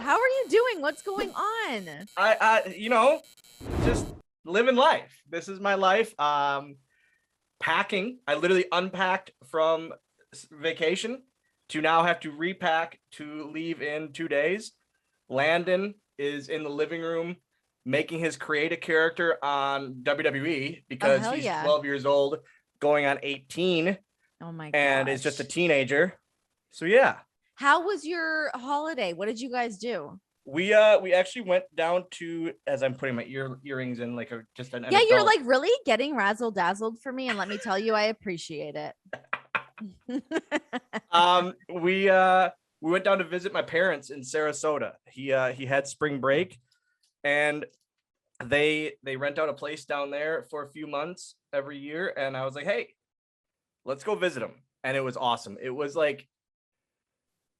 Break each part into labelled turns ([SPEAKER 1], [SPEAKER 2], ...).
[SPEAKER 1] How are you doing? What's going on?
[SPEAKER 2] Just living life. This is my life. Packing. I literally unpacked from vacation to now have to repack to leave in 2 days. Landon is in the living room making his create a character on WWE because he's 12 years old, going on 18.
[SPEAKER 1] Oh my god.
[SPEAKER 2] And is just a teenager. So yeah.
[SPEAKER 1] How was your holiday? What did you guys do?
[SPEAKER 2] We actually went down to, as I'm putting my earrings in, like just an adult.
[SPEAKER 1] You're like really getting razzle dazzled for me, and let me tell you, I appreciate it.
[SPEAKER 2] We went down to visit my parents in Sarasota. He had spring break, and they rent out a place down there for a few months every year, and I was like, hey, let's go visit them. And it was awesome. It was like,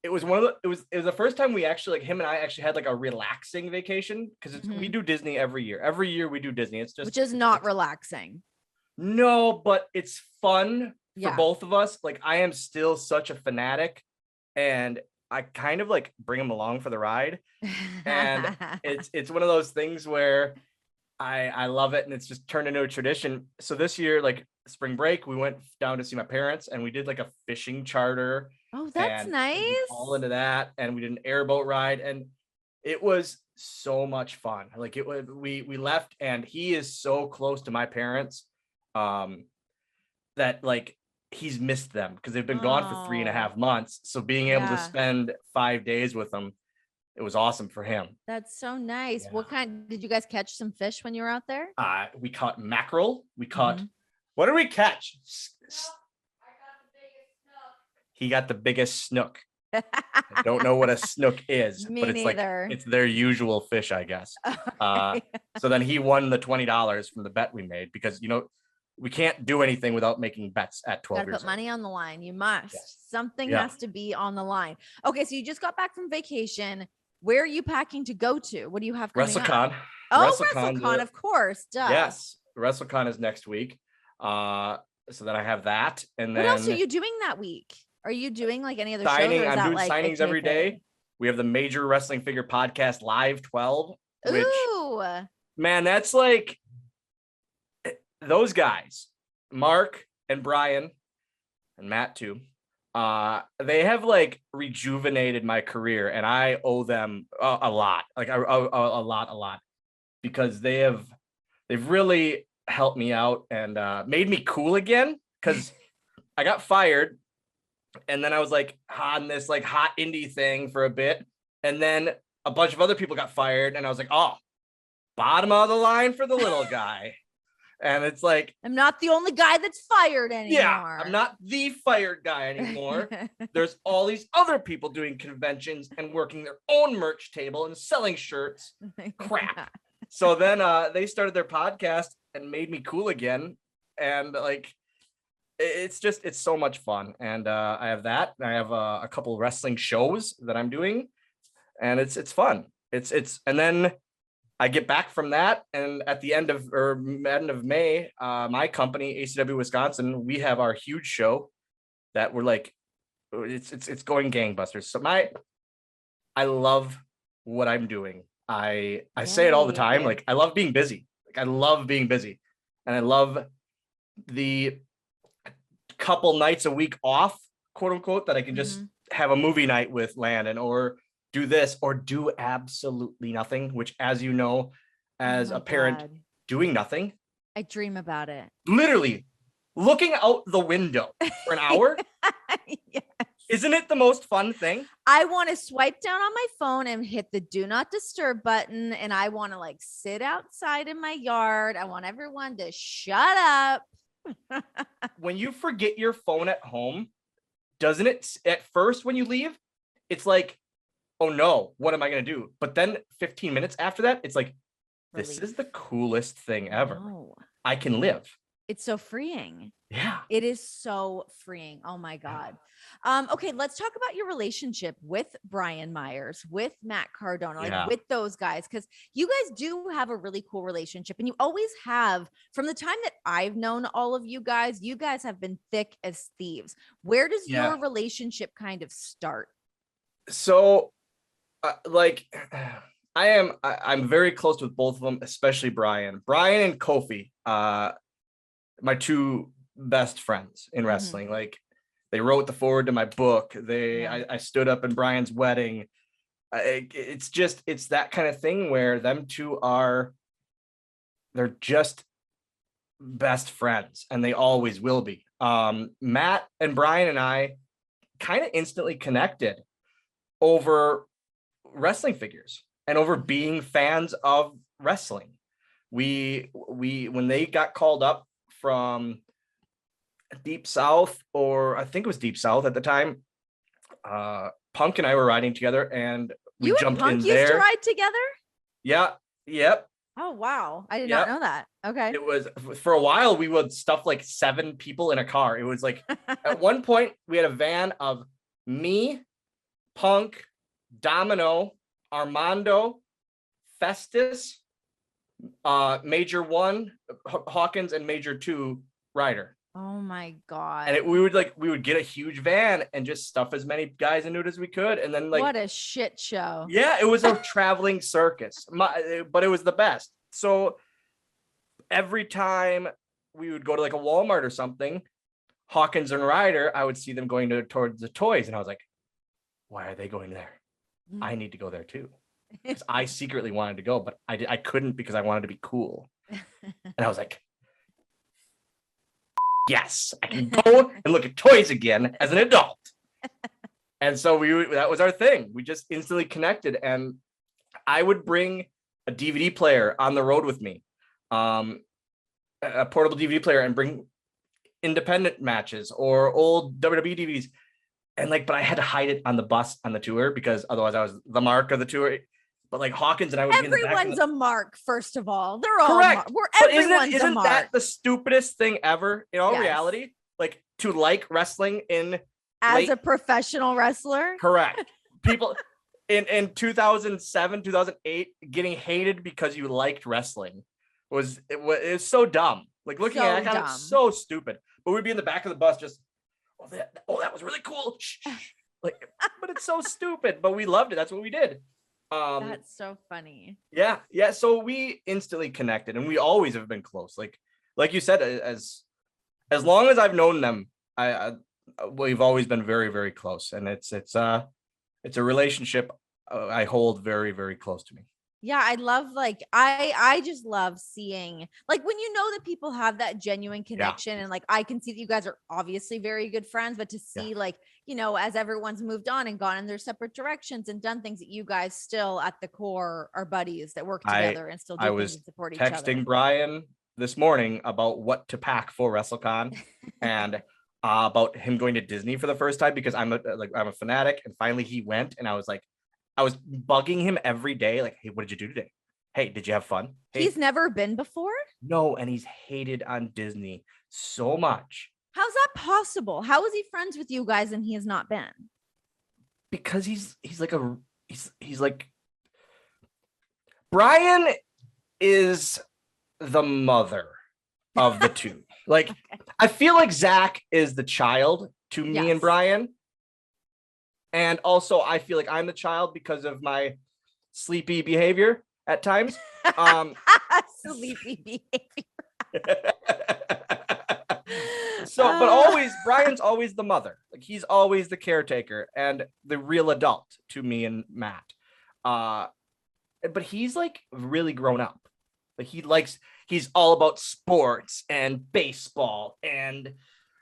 [SPEAKER 2] it was the first time we actually, like, him and I actually had like a relaxing vacation, because we do Disney every year. Every year we do Disney. It's just,
[SPEAKER 1] which is not relaxing.
[SPEAKER 2] No, but it's fun for both of us. Like, I am still such a fanatic, and I kind of like bring him along for the ride. And it's one of those things where I love it, and it's just turned into a tradition. So this year, like spring break, we went down to see my parents, and we did like a fishing charter.
[SPEAKER 1] Oh, that's nice.
[SPEAKER 2] All into that, and we did an airboat ride, and it was so much fun. Like, it was, we left, and he is so close to my parents, that like he's missed them because they've been gone for 3.5 months. So being able to spend 5 days with them, it was awesome for him.
[SPEAKER 1] That's so nice. What kind did you guys catch? Some fish when you were out there?
[SPEAKER 2] We caught mackerel. We caught what did we catch? He got the biggest snook. I don't know what a snook is, but it's
[SPEAKER 1] neither.
[SPEAKER 2] Like, it's their usual fish, I guess. Okay. So then he won the $20 from the bet we made, because, we can't do anything without making bets at 12 years old.
[SPEAKER 1] Put money on the line. You must. Yes. Something has to be on the line. Okay, so you just got back from vacation. Where are you packing to go to? What do you have coming
[SPEAKER 2] WrestleCon.
[SPEAKER 1] up? Oh, WrestleCon, of course. Duh.
[SPEAKER 2] Yes, WrestleCon is next week. So then I have that, and then
[SPEAKER 1] what else are you doing that week? Are you doing like any other
[SPEAKER 2] signing?
[SPEAKER 1] shows?
[SPEAKER 2] I'm doing signings every day. We have the Major Wrestling Figure Podcast Live 12. Which, man, that's like those guys, Mark and Brian and Matt too. They have like rejuvenated my career, and I owe them a lot. Like a lot, because they've really helped me out and made me cool again. Because I got fired. And then I was like on this like hot indie thing for a bit. And then a bunch of other people got fired. And I was like, oh, bottom of the line for the little guy. And it's like,
[SPEAKER 1] I'm not the only guy that's fired anymore.
[SPEAKER 2] Yeah, I'm not the fired guy anymore. There's all these other people doing conventions and working their own merch table and selling shirts. Crap. So then they started their podcast and made me cool again. And like, it's so much fun. And I have that. I have a couple wrestling shows that I'm doing, and it's fun. And then I get back from that, and at the end of May, my company, ACW Wisconsin, we have our huge show that we're like, it's going gangbusters. So I love what I'm doing. I say it all the time. Like, I love being busy. Like, I love being busy, and I love the couple nights a week off, quote unquote, that I can just have a movie night with Landon, or do this, or do absolutely nothing, which, as you know, as a parent, doing nothing.
[SPEAKER 1] I dream about it.
[SPEAKER 2] Literally looking out the window for an hour. Yes. Isn't it the most fun thing?
[SPEAKER 1] I want to swipe down on my phone and hit the do not disturb button. And I want to like sit outside in my yard. I want everyone to shut up.
[SPEAKER 2] When you forget your phone at home, doesn't it at first when you leave, it's like, oh no, what am I going to do? But then 15 minutes after that, it's like, this is the coolest thing ever. I can live.
[SPEAKER 1] It's so freeing.
[SPEAKER 2] Yeah.
[SPEAKER 1] It is so freeing. Oh my God. Okay, let's talk about your relationship with Brian Myers, with Matt Cardone, like with those guys, because you guys do have a really cool relationship, and you always have. From the time that I've known all of you guys have been thick as thieves. Where does your relationship kind of start?
[SPEAKER 2] So like I'm very close with both of them, especially Brian and Kofi, my two best friends in wrestling. Like, they wrote the forward to my book. I stood up in Brian's wedding. It's that kind of thing where them two they're just best friends, and they always will be. Matt and Brian and I kind of instantly connected over wrestling figures and over being fans of wrestling. We when they got called up from Deep South, or I think it was Deep South at the time, Punk and I were riding together, and we jumped in there.
[SPEAKER 1] Used to ride together?
[SPEAKER 2] Yeah. Yep.
[SPEAKER 1] Oh wow, I did not know that. Okay.
[SPEAKER 2] It was, for a while we would stuff like 7 people in a car. It was like at one point we had a van of me, Punk, Domino, Armando, Festus, Major 1, Hawkins, and Major 2 Ryder.
[SPEAKER 1] Oh my god.
[SPEAKER 2] And we would get a huge van and just stuff as many guys into it as we could, and then
[SPEAKER 1] what a shit show.
[SPEAKER 2] Yeah, it was a traveling circus, but it was the best. So every time we would go to like a Walmart or something, Hawkins and Ryder, I would see them going towards the toys, and I was like, why are they going there? I need to go there too. Because I secretly wanted to go, but I couldn't because I wanted to be cool. And I was like, yes, I can go and look at toys again as an adult. And so that was our thing. We just instantly connected, and I would bring a DVD player on the road with me, a portable DVD player, and bring independent matches or old WWE DVDs. And but I had to hide it on the bus on the tour, because otherwise I was the mark of the tour. But like Hawkins and I would be in the back.
[SPEAKER 1] Everyone's a mark, first of all. They're all
[SPEAKER 2] correct.
[SPEAKER 1] Everyone's
[SPEAKER 2] isn't
[SPEAKER 1] a mark.
[SPEAKER 2] That the stupidest thing ever in all reality? Like, to like wrestling
[SPEAKER 1] as a professional wrestler?
[SPEAKER 2] Correct. People in 2007, 2008, getting hated because you liked wrestling was so dumb. Like, looking at it, I was so stupid. But we'd be in the back of the bus just, that was really cool. Like, but it's so stupid. But we loved it. That's what we did.
[SPEAKER 1] That's so funny.
[SPEAKER 2] Yeah. So we instantly connected, and we always have been close. Like you said, as long as I've known them, we've always been very, very close, and it's a relationship I hold very, very close to me.
[SPEAKER 1] Yeah, I love, I just love seeing, like, when you know that people have that genuine connection, and like I can see that you guys are obviously very good friends, but to see as everyone's moved on and gone in their separate directions and done things, that you guys still at the core are buddies that work together and still do things and support each other.
[SPEAKER 2] I was texting Brian this morning about what to pack for WrestleCon and about him going to Disney for the first time, because I'm a fanatic, and finally he went, and I was bugging him every day, like, hey, what did you do today? Hey, did you have fun? Hey.
[SPEAKER 1] He's never been before?
[SPEAKER 2] No, and he's hated on Disney so much.
[SPEAKER 1] How's that possible? How is he friends with you guys and he has not been?
[SPEAKER 2] Because he's like Brian is the mother of the two. Like, okay. I feel like Zach is the child to me and Brian. And also I feel like I'm the child because of my sleepy behavior at times.
[SPEAKER 1] Sleepy behavior.
[SPEAKER 2] But Brian's always the mother. Like, he's always the caretaker and the real adult to me and Matt. But he's like really grown up. Like, he's all about sports and baseball and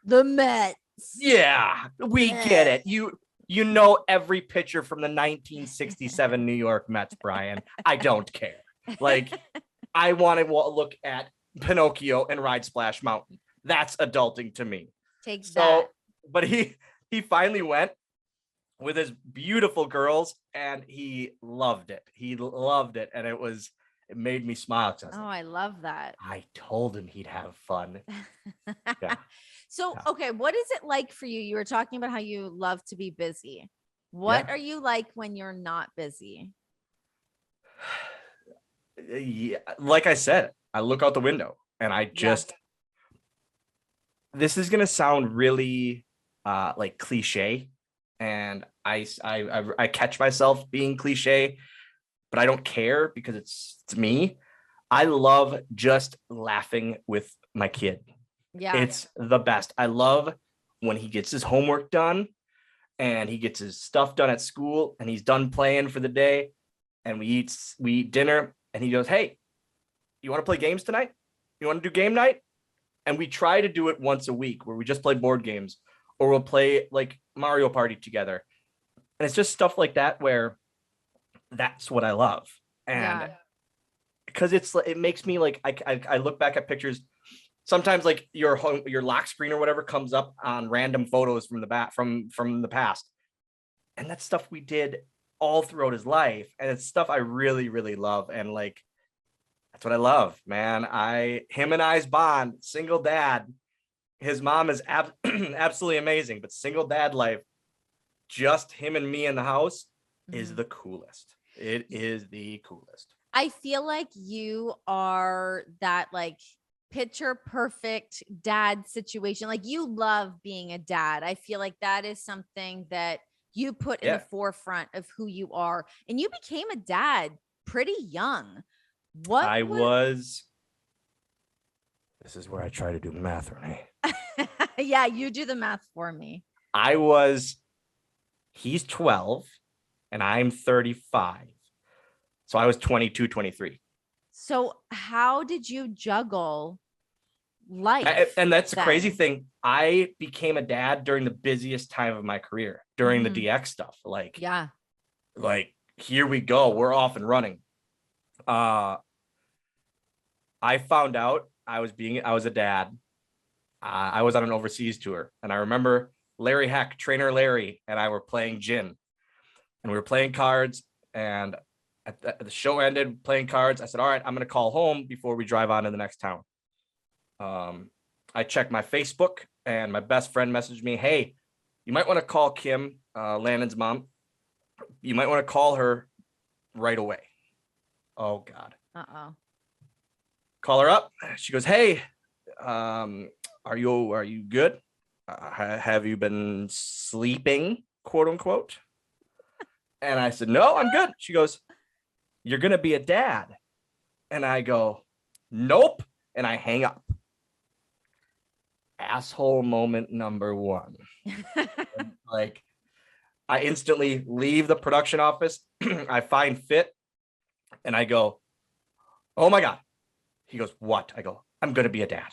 [SPEAKER 1] the Mets.
[SPEAKER 2] Yeah, we get it. You know every pitcher from the 1967 New York Mets, Brian. I don't care. Like, I want to look at Pinocchio and ride Splash Mountain. That's adulting to me.
[SPEAKER 1] Take that.
[SPEAKER 2] But he finally went with his beautiful girls, and he loved it. He loved it, and it made me smile.
[SPEAKER 1] I love that.
[SPEAKER 2] I told him he'd have fun. Yeah.
[SPEAKER 1] So, okay, what is it like for you? You were talking about how you love to be busy. What are you like when you're not busy?
[SPEAKER 2] Yeah, like I said, I look out the window and I just, this is going to sound really like cliche, and I catch myself being cliche, but I don't care because it's me. I love just laughing with my kid.
[SPEAKER 1] Yeah.
[SPEAKER 2] It's the best. I love when he gets his homework done and he gets his stuff done at school and he's done playing for the day and we eat dinner and he goes, "Hey, you want to play games tonight? You want to do game night?" And we try to do it once a week where we just play board games or we'll play like Mario Party together. And it's just stuff like that where that's what I love. And because it makes me like, I look back at pictures. Sometimes like your lock screen or whatever comes up on random photos from the past. And that's stuff we did all throughout his life. And it's stuff I really, really love. And like, that's what I love, man. Him and I's bond, single dad. His mom is absolutely amazing, but single dad life, just him and me in the house is the coolest. It is the coolest.
[SPEAKER 1] I feel like you are that like picture perfect dad situation. Like you love being a dad. I feel like that is something that you put in the forefront of who you are. And you became a dad pretty young.
[SPEAKER 2] This is where I try to do math, Renee.
[SPEAKER 1] Yeah, you do the math for me.
[SPEAKER 2] He's 12 and I'm 35. So I was 22, 23.
[SPEAKER 1] So how did you juggle life?
[SPEAKER 2] And that's the crazy thing. I became a dad during the busiest time of my career, during the DX stuff. Like here we go. We're off and running. I found out I was a dad. I was on an overseas tour and I remember Larry Heck, trainer Larry, and I were playing gin and we were playing cards and the show ended playing cards. I said, all right, I'm going to call home before we drive on to the next town. I checked my Facebook and my best friend messaged me, "Hey, you might want to call Kim, Landon's mom. You might want to call her right away." Oh God.
[SPEAKER 1] Uh-oh.
[SPEAKER 2] Call her up. She goes, "Hey, are you good? Have you been sleeping, quote unquote?" And I said, "No, I'm good." She goes, "You're going to be a dad." And I go, "Nope." And I hang up. Asshole moment number one. Like, I instantly leave the production office. I find Fit and I go, "Oh my God." He goes, "What?" I go, "I'm going to be a dad."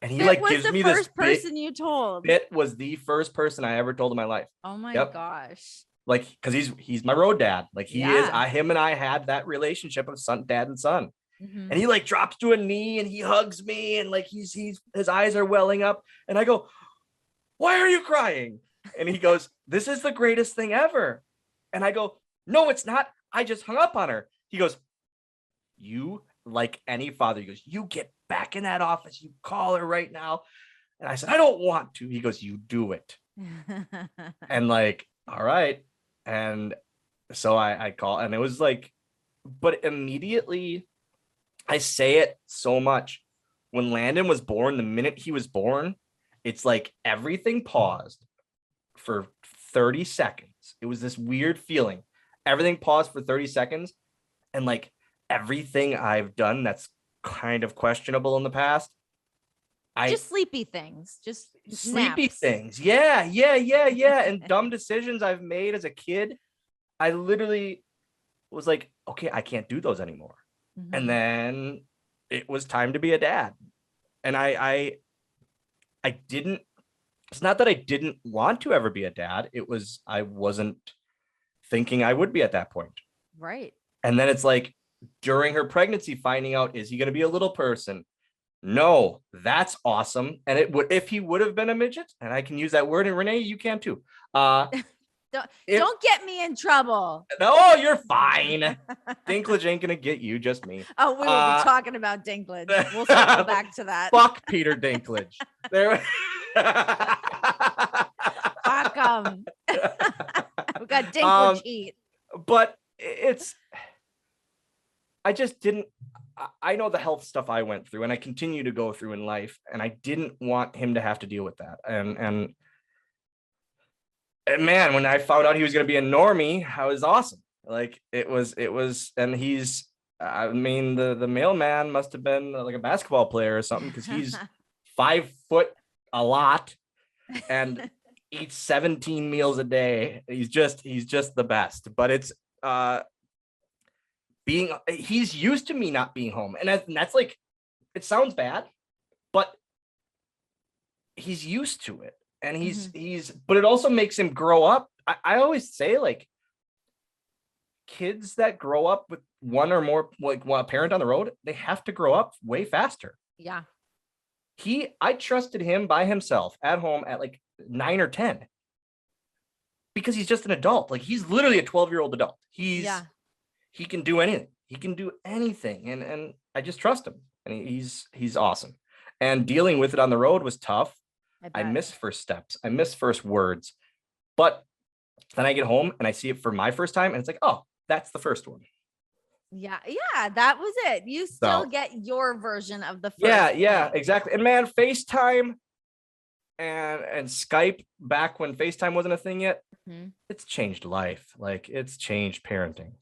[SPEAKER 2] And he gives me this.
[SPEAKER 1] First person you told.
[SPEAKER 2] Fit was the first person I ever told in my life.
[SPEAKER 1] Oh my gosh.
[SPEAKER 2] Like, because he's my road dad. Like he is. Him and I had that relationship of dad and son. And he like drops to a knee and he hugs me and like his eyes are welling up. And I go, "Why are you crying?" And he goes, "This is the greatest thing ever." And I go, "No, it's not. I just hung up on her." He goes, "You, like any father," he goes, "you get back in that office. You call her right now." And I said, "I don't want to." He goes, "You do it." And like, all right. And so I call and it was like, but immediately I say it so much. When Landon was born, the minute he was born, it's like everything paused for 30 seconds. It was this weird feeling. Everything paused for 30 seconds. And like everything I've done that's kind of questionable in the past.
[SPEAKER 1] Just sleepy things. Just
[SPEAKER 2] sleepy
[SPEAKER 1] naps.
[SPEAKER 2] things. Yeah. And dumb decisions I've made as a kid. I literally was like, okay, I can't do those anymore. And then it was time to be a dad. And I didn't, it's not that I didn't want to ever be a dad. It was, I wasn't thinking I would be at that point.
[SPEAKER 1] Right.
[SPEAKER 2] And then it's like during her pregnancy, finding out, is he going to be a little person? No, that's awesome. And it would, if he would have been a midget, and I can use that word, and Renee, you can too.
[SPEAKER 1] Don't get me in trouble.
[SPEAKER 2] No, you're fine. Dinklage ain't gonna get you, just me.
[SPEAKER 1] Oh, we will be talking about Dinklage. We'll circle back to that.
[SPEAKER 2] Fuck Peter Dinklage. There.
[SPEAKER 1] Fuck him. We got Dinklage heat.
[SPEAKER 2] But I just didn't. I know the health stuff I went through, and I continue to go through in life, and I didn't want him to have to deal with that. And And man, when I found out he was going to be a normie, I was awesome. Like it was, and he's, I mean, the mailman must have been like a basketball player or something, because he's 5 foot a lot and eats 17 meals a day. He's just the best. But it's he's used to me not being home, and that's like, it sounds bad, but he's used to it, and he's but it also makes him grow up. I always say, like, kids that grow up with one or more, like one parent on the road, they have to grow up way faster.
[SPEAKER 1] Yeah.
[SPEAKER 2] I trusted him by himself at home at like 9 or 10, because he's just an adult. Like, he's literally a 12-year-old adult. He can do anything. He can do anything. And I just trust him. And he's awesome. And dealing with it on the road was tough. I miss first steps. I miss first words. But then I get home and I see it for my first time, and it's like, oh, that's the first one.
[SPEAKER 1] Yeah, that was it. You still get your version of the first.
[SPEAKER 2] Yeah, exactly. And man, FaceTime and Skype, back when FaceTime wasn't a thing yet, it's changed life. Like, it's changed parenting.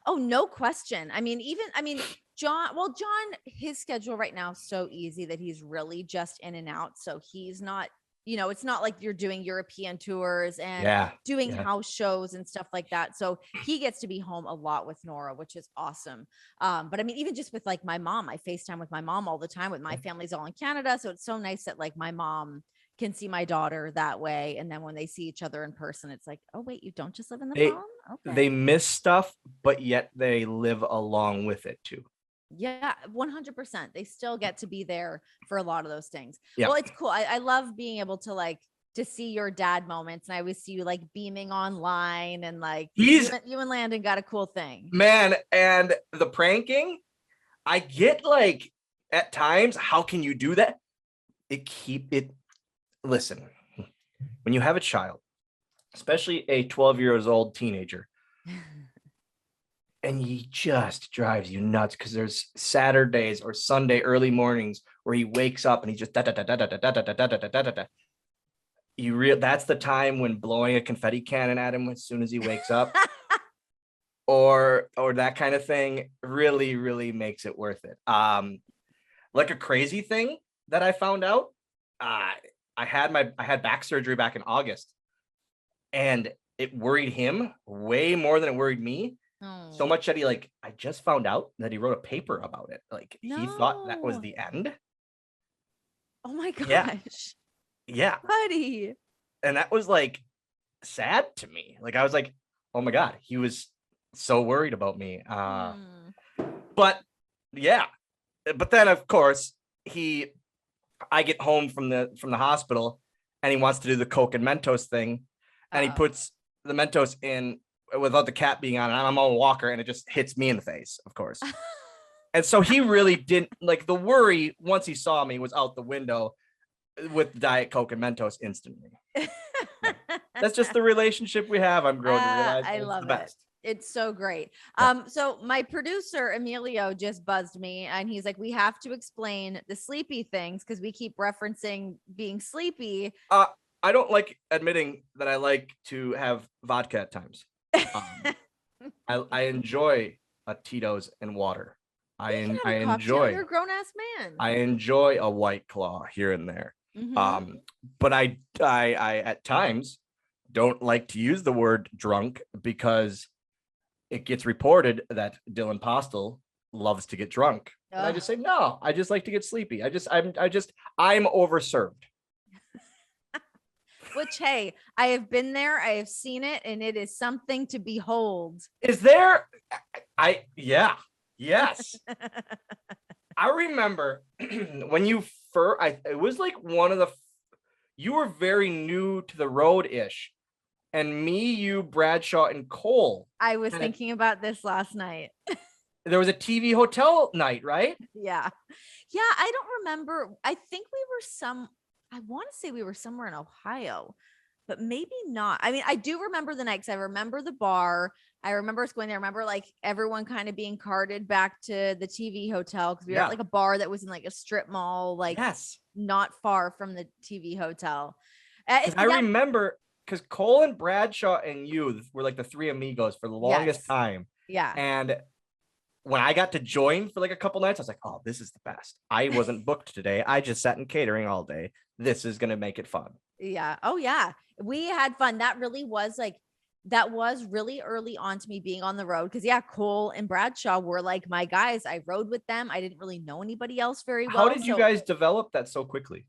[SPEAKER 1] Oh, no question. I mean, John, his schedule right now is so easy that he's really just in and out. So he's not, it's not like you're doing European tours and doing house shows and stuff like that. So he gets to be home a lot with Nora, which is awesome. But I mean, even just with like my mom, I FaceTime with my mom all the time. With my family's all in Canada. So it's so nice that like my mom can see my daughter that way. And then when they see each other in person, it's like, oh, wait, you don't just live in the phone? Okay.
[SPEAKER 2] They miss stuff, but yet they live along with it too.
[SPEAKER 1] Yeah, 100%. They still get to be there for a lot of those things. Well, it's cool. I love being able to see your dad moments. And I always see you like beaming online, and like you and Landon got a cool thing.
[SPEAKER 2] Man, and the pranking, I get like at times, how can you do that? Listen, when you have a child, especially a 12-year-old teenager, and he just drives you nuts, because there's Saturdays or Sunday early mornings where he wakes up and he just that's the time when blowing a confetti cannon at him as soon as he wakes up, or that kind of thing really, really makes it worth it. Like a crazy thing that I found out, I had back surgery back in August, and it worried him way more than it worried me. So much that I just found out that he wrote a paper about it. Like, he thought that was the end.
[SPEAKER 1] Oh my gosh.
[SPEAKER 2] Yeah.
[SPEAKER 1] Buddy.
[SPEAKER 2] And that was like sad to me. Like, I was like, oh my God, he was so worried about me. But yeah. But then of course I get home from the hospital, and he wants to do the Coke and Mentos thing. And he puts the Mentos in without the cap being on, and I'm on a walker, and it just hits me in the face, of course. And so he really didn't, like, the worry once he saw me was out the window with Diet Coke and Mentos instantly. That's just the relationship we have. I'm growing to realize
[SPEAKER 1] I love
[SPEAKER 2] the best.
[SPEAKER 1] It's so great. So my producer Emilio just buzzed me, and he's like, we have to explain the sleepy things, because we keep referencing being sleepy.
[SPEAKER 2] I don't like admitting that I like to have vodka at times. I enjoy a Tito's and water. I enjoy.
[SPEAKER 1] You're a grown ass man.
[SPEAKER 2] I enjoy a White Claw here and there. But I at times don't like to use the word drunk, because it gets reported that Dylan Postel loves to get drunk. And I just say, no, I just like to get sleepy. I'm overserved.
[SPEAKER 1] Which, hey, I have been there. I have seen it, and it is something to behold.
[SPEAKER 2] Is there? Yes. I remember when you first, it was like you were very new to the road-ish, and me, you, Bradshaw, and Cole.
[SPEAKER 1] I was thinking about this last night.
[SPEAKER 2] There was a TV hotel night, right?
[SPEAKER 1] Yeah. I don't remember. I think I want to say we were somewhere in Ohio, but maybe not. I mean, I do remember the night, because I remember the bar. I remember us going there. I remember like everyone kind of being carted back to the TV hotel, because we were at like a bar that was in like a strip mall, like not far from the TV hotel.
[SPEAKER 2] I remember, because Cole and Bradshaw and you were like the three amigos for the longest time.
[SPEAKER 1] Yeah.
[SPEAKER 2] And when I got to join for like a couple nights, I was like, oh, this is the best. I wasn't booked today. I just sat in catering all day. This is going to make it fun.
[SPEAKER 1] Yeah. Oh yeah. We had fun. That was really early on to me being on the road. Cause yeah, Cole and Bradshaw were like my guys. I rode with them. I didn't really know anybody else very well.
[SPEAKER 2] How did you guys develop that so quickly?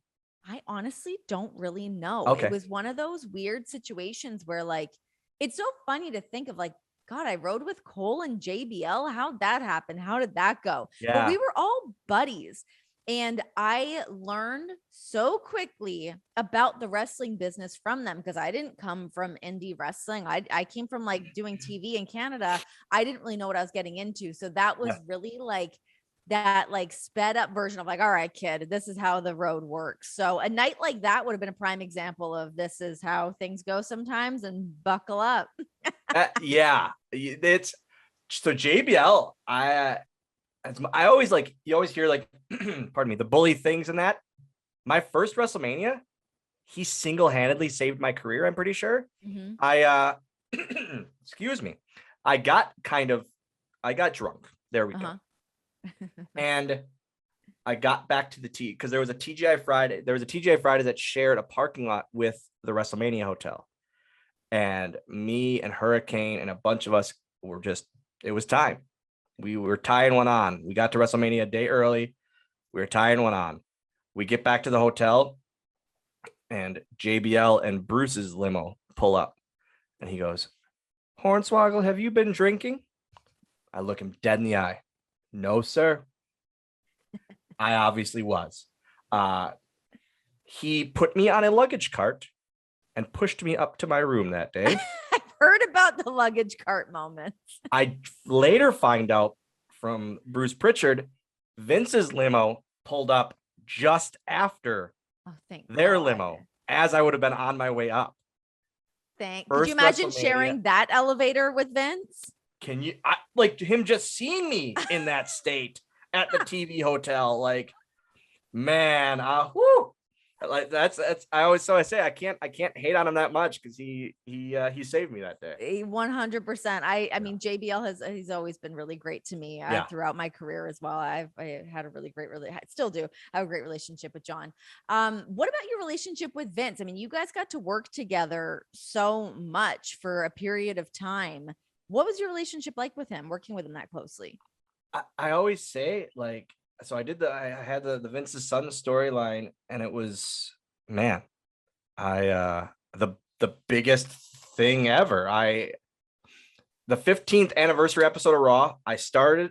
[SPEAKER 1] I honestly don't really know.
[SPEAKER 2] Okay.
[SPEAKER 1] It was one of those weird situations where like, it's so funny to think of like, God, I rode with Cole and JBL. How'd that happen? How did that go?
[SPEAKER 2] Yeah.
[SPEAKER 1] But we were all buddies. And I learned so quickly about the wrestling business from them because I didn't come from indie wrestling. I came from like doing TV in Canada. I didn't really know what I was getting into. So that was really like that like sped up version of like, all right, kid, this is how the road works. So a night like that would have been a prime example of this is how things go sometimes, and buckle up.
[SPEAKER 2] Yeah, it's so JBL. I always like, you always hear like, pardon me, the bully things and that. My first WrestleMania, he single-handedly saved my career. I'm pretty sure.
[SPEAKER 1] Mm-hmm.
[SPEAKER 2] Excuse me. I got drunk. There we go. And I got back to the because there was a TGI Friday. There was a TGI Friday that shared a parking lot with the WrestleMania hotel. And me and Hurricane and a bunch of us were it was time. We were tying one on. We got to WrestleMania a day early. We were tying one on. We get back to the hotel and JBL and Bruce's limo pull up. And he goes, Hornswoggle, have you been drinking? I look him dead in the eye. No, sir. I obviously was. He put me on a luggage cart and pushed me up to my room that day.
[SPEAKER 1] I've heard about the luggage cart moments.
[SPEAKER 2] I later find out from Bruce Pritchard, Vince's limo pulled up just after their limo, as I would have been on my way up.
[SPEAKER 1] Could you imagine sharing that elevator with Vince?
[SPEAKER 2] Can you like him just seeing me in that state at the TV hotel? Like, man, whoo. Like that's I say I can't hate on him that much because he saved me that day.
[SPEAKER 1] 100%. I mean he's always been really great to me throughout my career as well. I had a really great still do have a great relationship with John. What about your relationship with Vince? I mean, you guys got to work together so much for a period of time. What was your relationship like with him, working with him that closely?
[SPEAKER 2] I always say like, so I had the Vince's son storyline, and it was, man, the biggest thing ever. The 15th anniversary episode of Raw, I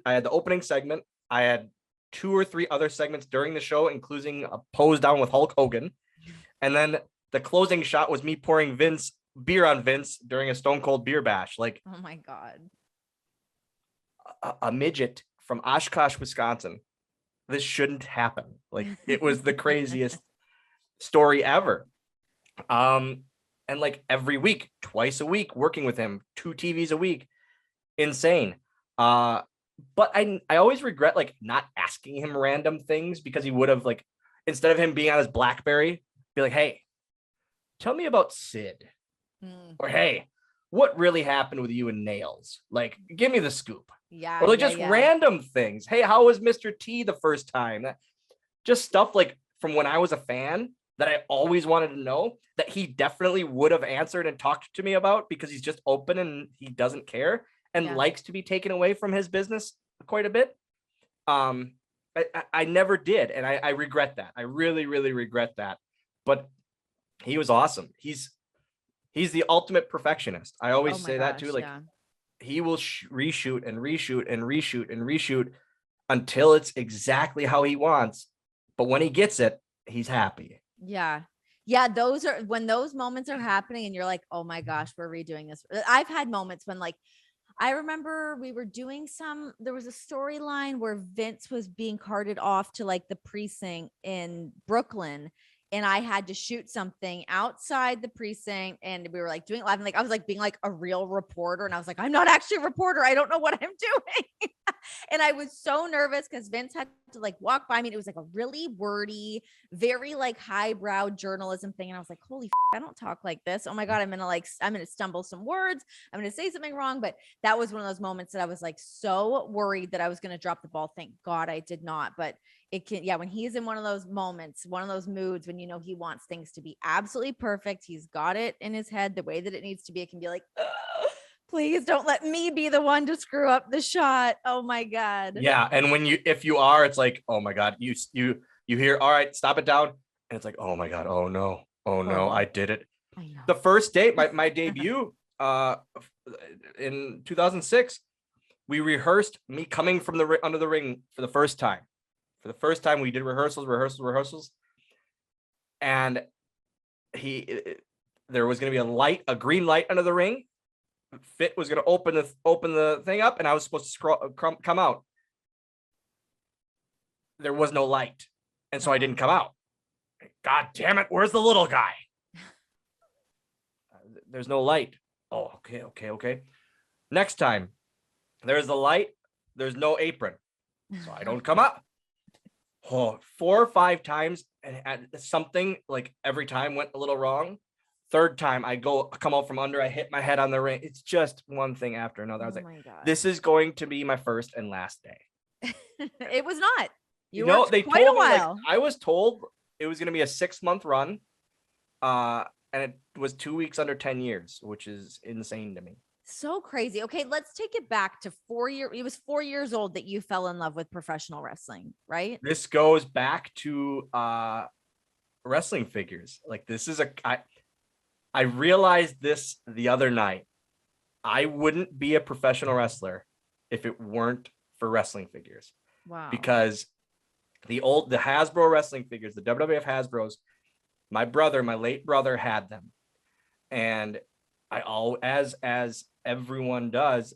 [SPEAKER 2] had the opening segment. I had 2 or 3 other segments during the show, including a pose down with Hulk Hogan. And then the closing shot was me pouring beer on Vince during a Stone Cold beer bash. Like,
[SPEAKER 1] oh my God.
[SPEAKER 2] A midget from Oshkosh, Wisconsin. This shouldn't happen. Like, it was the craziest story ever. And like every week, twice a week, working with him, 2 TVs a week, insane. But I always regret like not asking him random things, because he would have, like, instead of him being on his BlackBerry, be like, hey, tell me about Sid. Or, hey, what really happened with you and Nails? Like, give me the scoop.
[SPEAKER 1] Yeah.
[SPEAKER 2] Or like random things. Hey, how was Mr. T the first time? Just stuff like from when I was a fan that I always wanted to know, that he definitely would have answered and talked to me about, because he's just open and he doesn't care and likes to be taken away from his business quite a bit. I never did. And I regret that. I really, really regret that. But he was awesome. He's the ultimate perfectionist. I always say that too. Like, he will reshoot and reshoot and reshoot and reshoot until it's exactly how he wants. But when he gets it, he's happy.
[SPEAKER 1] Yeah. Yeah. Those are when those moments are happening and you're like, oh my gosh, we're redoing this. I've had moments when, like, I remember we were doing there was a storyline where Vince was being carted off to like the precinct in Brooklyn, and I had to shoot something outside the precinct, and we were like doing it live. And like, I was like being like a real reporter, and I was like, I'm not actually a reporter. I don't know what I'm doing. And I was so nervous because Vince had to like walk by me. And it was like a really wordy, very like highbrow journalism thing. And I was like, holy I don't talk like this. Oh my God, I'm gonna stumble some words. I'm gonna say something wrong. But that was one of those moments that I was like so worried that I was gonna drop the ball. Thank God I did not. But it can, yeah, when he's in one of those moments, one of those moods when you know he wants things to be absolutely perfect, he's got it in his head the way that it needs to be. It can be like, please don't let me be the one to screw up the shot. Oh my God.
[SPEAKER 2] Yeah. And if you are, it's like, oh my God, you hear, all right, stop it down. And it's like, oh my God, oh no, I did it.
[SPEAKER 1] I know.
[SPEAKER 2] The first date, my debut in 2006, we rehearsed me coming from under the ring for the first time. For the first time, we did rehearsals. And there was going to be a green light under the ring. Fit was going to open the thing up, and I was supposed to come out. There was no light, and so I didn't come out. God damn it! Where's the little guy? There's no light. Oh, okay. Next time, there's the light. There's no apron, so I don't come up. Oh, 4 or 5 times, and something like every time went a little wrong. Third time I come out from under, I hit my head on the ring. It's just one thing after another. I was like, this is going to be my first and last day.
[SPEAKER 1] It was not.
[SPEAKER 2] You know, they
[SPEAKER 1] quite
[SPEAKER 2] told
[SPEAKER 1] a
[SPEAKER 2] me,
[SPEAKER 1] while.
[SPEAKER 2] I was told it was going to be a 6-month run. And it was 2 weeks under 10 years, which is insane to me.
[SPEAKER 1] So crazy. Okay, let's take it back to 4 years. It was 4 years old that you fell in love with professional wrestling, right?
[SPEAKER 2] This goes back to wrestling figures. Like I realized this the other night. I wouldn't be a professional wrestler if it weren't for wrestling figures.
[SPEAKER 1] Wow.
[SPEAKER 2] Because the Hasbro wrestling figures, the WWF Hasbros, my late brother had them. And as everyone does,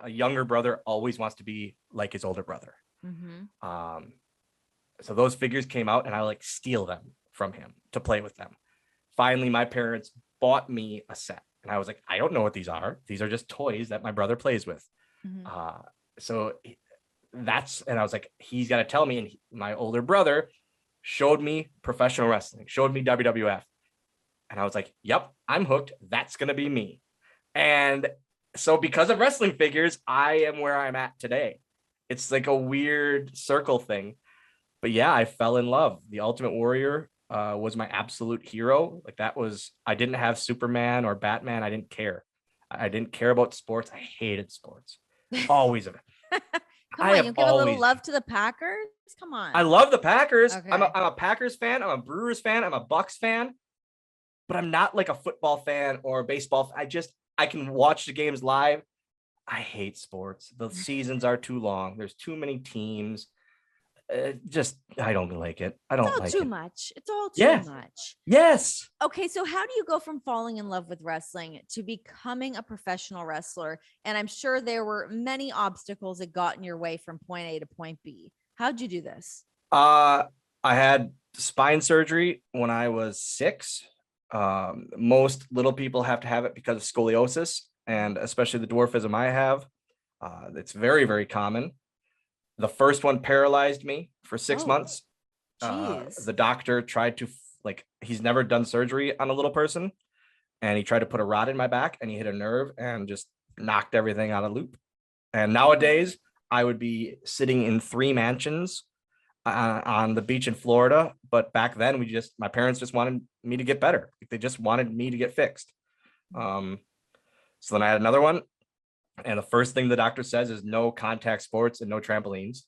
[SPEAKER 2] a younger brother always wants to be like his older brother.
[SPEAKER 1] Mm-hmm.
[SPEAKER 2] So those figures came out and I like steal them from him to play with them. Finally, my parents bought me a set, and I was like, I don't know what these are. These are just toys that my brother plays with.
[SPEAKER 1] Mm-hmm.
[SPEAKER 2] So and I was like, he's got to tell me. And my older brother showed me professional wrestling, showed me WWF. And I was like, yep, I'm hooked. That's going to be me. And so because of wrestling figures, I am where I'm at today. It's like a weird circle thing. But yeah, I fell in love. The Ultimate Warrior was my absolute hero. Like I didn't have Superman or Batman. I didn't care. I didn't care about sports. I hated sports. Always.
[SPEAKER 1] Come on, you give a little love to the Packers? Come on.
[SPEAKER 2] I love the Packers.
[SPEAKER 1] Okay.
[SPEAKER 2] I'm a Packers fan. I'm a Brewers fan. I'm a Bucks fan. But I'm not like a football fan or a baseball. I can watch the games live. I hate sports. The seasons are too long. There's too many teams. I don't like it. I don't like it.
[SPEAKER 1] It's all too much. It's all too much.
[SPEAKER 2] Yes.
[SPEAKER 1] Okay, so how do you go from falling in love with wrestling to becoming a professional wrestler? And I'm sure there were many obstacles that got in your way from point A to point B. How'd you do this?
[SPEAKER 2] I had spine surgery when I was 6. Most little people have to have it because of scoliosis, and especially the dwarfism I have. It's very, very common. The first one paralyzed me for 6 months. The doctor tried to he's never done surgery on a little person, and he tried to put a rod in my back, and he hit a nerve and just knocked everything out of loop. And nowadays I would be sitting in 3 mansions on the beach in Florida. But back then my parents just wanted me to get better. They just wanted me to get fixed. So then I had another one. And the first thing the doctor says is no contact sports and no trampolines.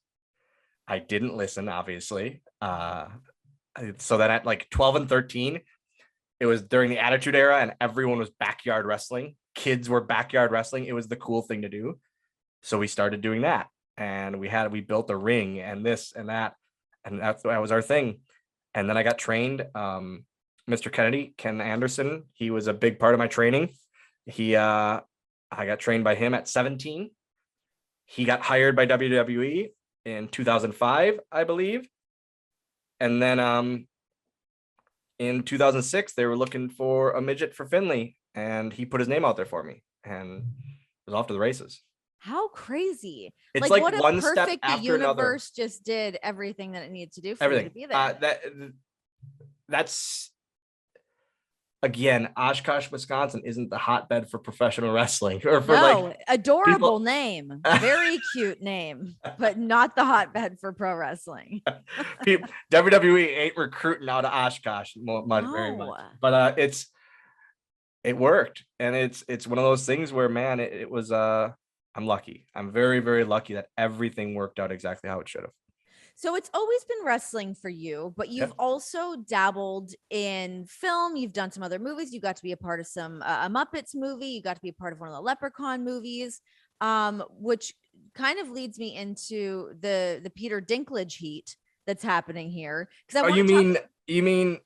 [SPEAKER 2] I didn't listen, obviously. So then at 12 and 13, it was during the Attitude Era and everyone was backyard wrestling. Kids were backyard wrestling. It was the cool thing to do. So we started doing that. And we built a ring and this and that. And that was our thing. And then I got trained. Mr. Ken Anderson, he was a big part of my training. I got trained by him at 17. He got hired by WWE in 2005, I believe. And then in 2006, they were looking for a midget for Finley, and he put his name out there for me, and it was off to the races.
[SPEAKER 1] How crazy.
[SPEAKER 2] It's like
[SPEAKER 1] what a
[SPEAKER 2] one step
[SPEAKER 1] perfect, the
[SPEAKER 2] after another.
[SPEAKER 1] universe just did everything that it needed to do for you to be there.
[SPEAKER 2] That's again, Oshkosh, Wisconsin isn't the hotbed for professional wrestling or for like
[SPEAKER 1] adorable name, very cute name, but not the hotbed for pro wrestling.
[SPEAKER 2] WWE ain't recruiting out of Oshkosh very much, but it worked, and it's one of those things where, man, it was I'm lucky. I'm very, very lucky that everything worked out exactly how it should have.
[SPEAKER 1] So it's always been wrestling for you, but you've also dabbled in film. You've done some other movies. You got to be a part of some a Muppets movie. You got to be a part of one of the Leprechaun movies, which kind of leads me into the Peter Dinklage heat that's happening here. Because
[SPEAKER 2] you mean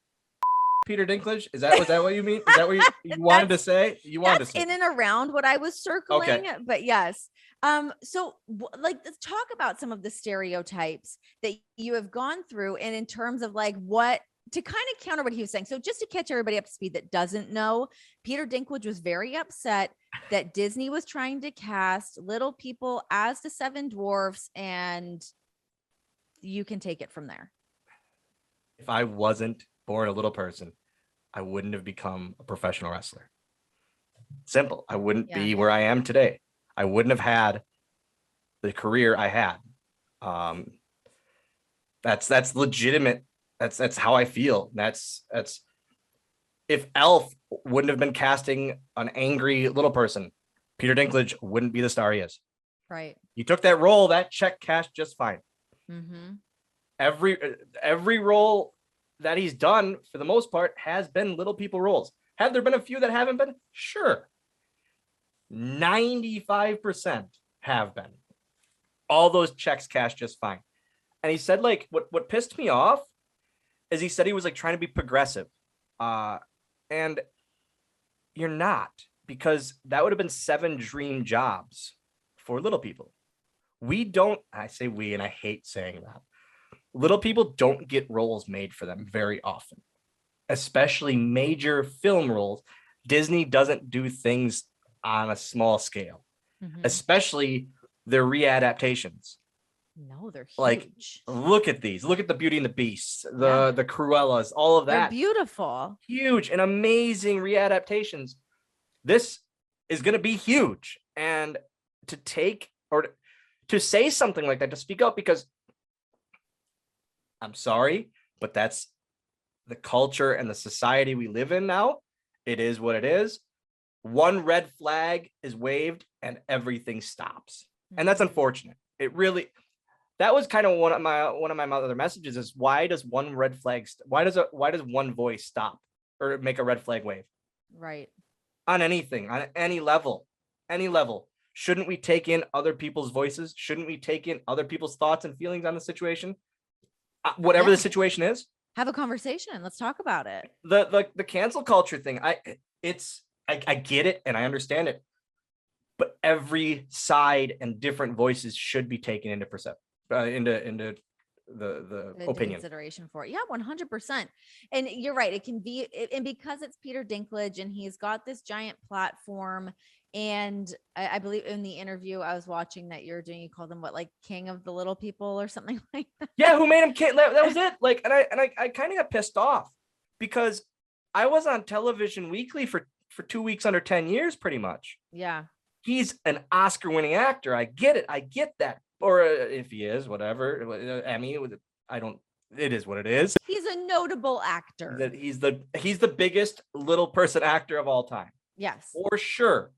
[SPEAKER 2] Peter Dinklage? Was that what you mean? Is that what you wanted to say? You wanted to say
[SPEAKER 1] in and around what I was circling, but yes. So let's talk about some of the stereotypes that you have gone through, and in terms of like what to kind of counter what he was saying. So just to catch everybody up to speed that doesn't know, Peter Dinklage was very upset that Disney was trying to cast little people as the Seven Dwarfs, and you can take it from there.
[SPEAKER 2] If I wasn't born a little person, I wouldn't have become a professional wrestler. Simple. I wouldn't be where I am today. I wouldn't have had the career I had. That's legitimate. That's how I feel. That's if Elf wouldn't have been casting an angry little person, Peter Dinklage wouldn't be the star he is.
[SPEAKER 1] Right.
[SPEAKER 2] He took that role, that check cashed just fine.
[SPEAKER 1] Mm-hmm.
[SPEAKER 2] Every role that he's done, for the most part, has been little people roles. Have there been a few that haven't been? Sure. 95% have been. All those checks cashed just fine. And he said, like, what pissed me off is he said he was like trying to be progressive. And you're not, because that would have been 7 dream jobs for little people. I say we, and I hate saying that. Little people don't get roles made for them very often, especially major film roles. Disney doesn't do things on a small scale, especially their readaptations.
[SPEAKER 1] No, they're huge.
[SPEAKER 2] Like, look at these. Look at the Beauty and the Beast, the Cruellas, all of that.
[SPEAKER 1] They're beautiful.
[SPEAKER 2] Huge and amazing readaptations. This is going to be huge. And to take or to say something like that, to speak up, because I'm sorry, but that's the culture and the society we live in now. It is what it is. One red flag is waved and everything stops. And that's unfortunate. That was kind of one of my other messages is, why does one red flag, why does one voice stop or make a red flag wave?
[SPEAKER 1] Right.
[SPEAKER 2] On anything, on any level. Shouldn't we take in other people's voices? Shouldn't we take in other people's thoughts and feelings on the situation? Whatever the situation is,
[SPEAKER 1] have a conversation. Let's talk about it.
[SPEAKER 2] The cancel culture thing. I get it and I understand it, but every side and different voices should be taken into the opinion
[SPEAKER 1] consideration for it. Yeah, 100%. And you're right. It can be, and because it's Peter Dinklage and he's got this giant platform. And I believe in the interview I was watching that you're doing, you called him like king of the little people or something like that.
[SPEAKER 2] Yeah, who made him king? That was it. Like, and I kind of got pissed off because I was on television weekly for 2 weeks under 10 years, pretty much.
[SPEAKER 1] Yeah.
[SPEAKER 2] He's an Oscar-winning actor. I get it. I get that. Or if he is, whatever. I mean, it is what it is.
[SPEAKER 1] He's a notable actor.
[SPEAKER 2] That he's the biggest little person actor of all time.
[SPEAKER 1] Yes.
[SPEAKER 2] For sure.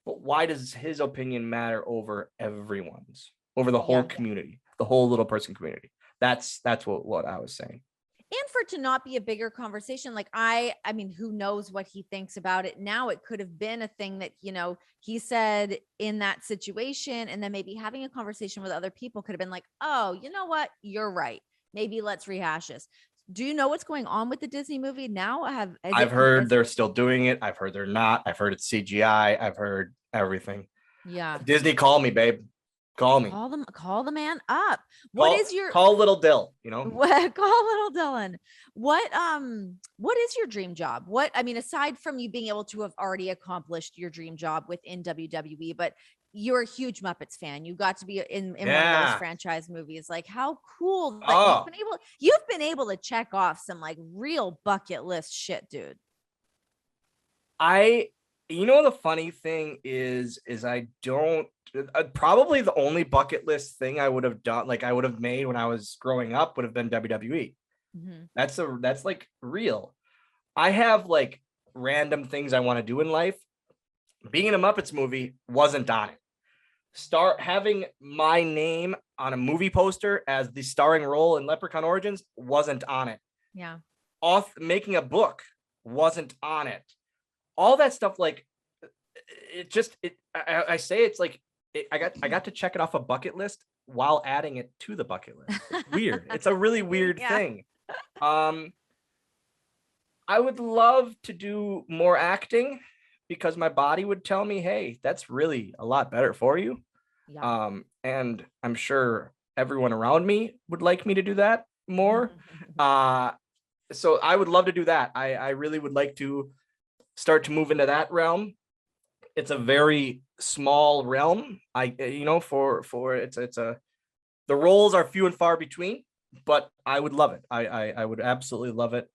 [SPEAKER 2] But why does his opinion matter over everyone's, over the whole community, the whole little person community? That's what I was saying.
[SPEAKER 1] And for it to not be a bigger conversation, like I mean, who knows what he thinks about it now? It could have been a thing that, he said in that situation, and then maybe having a conversation with other people could have been like, oh, you know what? You're right. Maybe let's rehash this. Do you know what's going on with the Disney movie now? I've
[SPEAKER 2] heard they're still doing it. I've heard they're not. I've heard it's CGI. I've heard everything.
[SPEAKER 1] Yeah.
[SPEAKER 2] Disney, call me, babe. Call me.
[SPEAKER 1] Call the man up.
[SPEAKER 2] Call little Dill,
[SPEAKER 1] Call little Dylan. What is your dream job? Aside from you being able to have already accomplished your dream job within WWE, but you're a huge Muppets fan. You got to be in one of those franchise movies. Like, how cool that you've been able to check off some like real bucket list shit, dude.
[SPEAKER 2] You know, the funny thing is I don't, probably the only bucket list thing I would have done, like I would have made when I was growing up, would have been WWE. That's like real. I have like random things I want to do in life. Being in a Muppets movie wasn't on it. Having my name on a movie poster as the starring role in Leprechaun Origins wasn't on it.
[SPEAKER 1] Yeah.
[SPEAKER 2] Making a book wasn't on it. All that stuff, like I say it's like I got to check it off a bucket list while adding it to the bucket list. It's weird. It's a really weird thing. I would love to do more acting, because my body would tell me, hey, that's really a lot better for you. Yeah. And I'm sure everyone around me would like me to do that more. So I would love to do that. I really would like to start to move into that realm. It's a very small realm. The roles are few and far between, but I would love it. I would absolutely love it.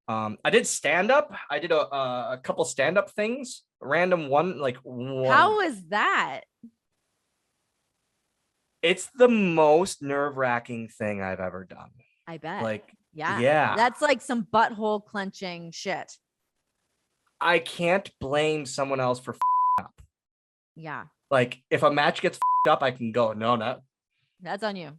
[SPEAKER 2] I did stand up. I did a couple stand up things. Random one. How
[SPEAKER 1] is that?
[SPEAKER 2] It's the most nerve-wracking thing I've ever done.
[SPEAKER 1] I bet.
[SPEAKER 2] Like,
[SPEAKER 1] yeah. That's like some butthole clenching shit.
[SPEAKER 2] I can't blame someone else for up.
[SPEAKER 1] Yeah.
[SPEAKER 2] Like, if a match gets up, I can go, no.
[SPEAKER 1] That's on you.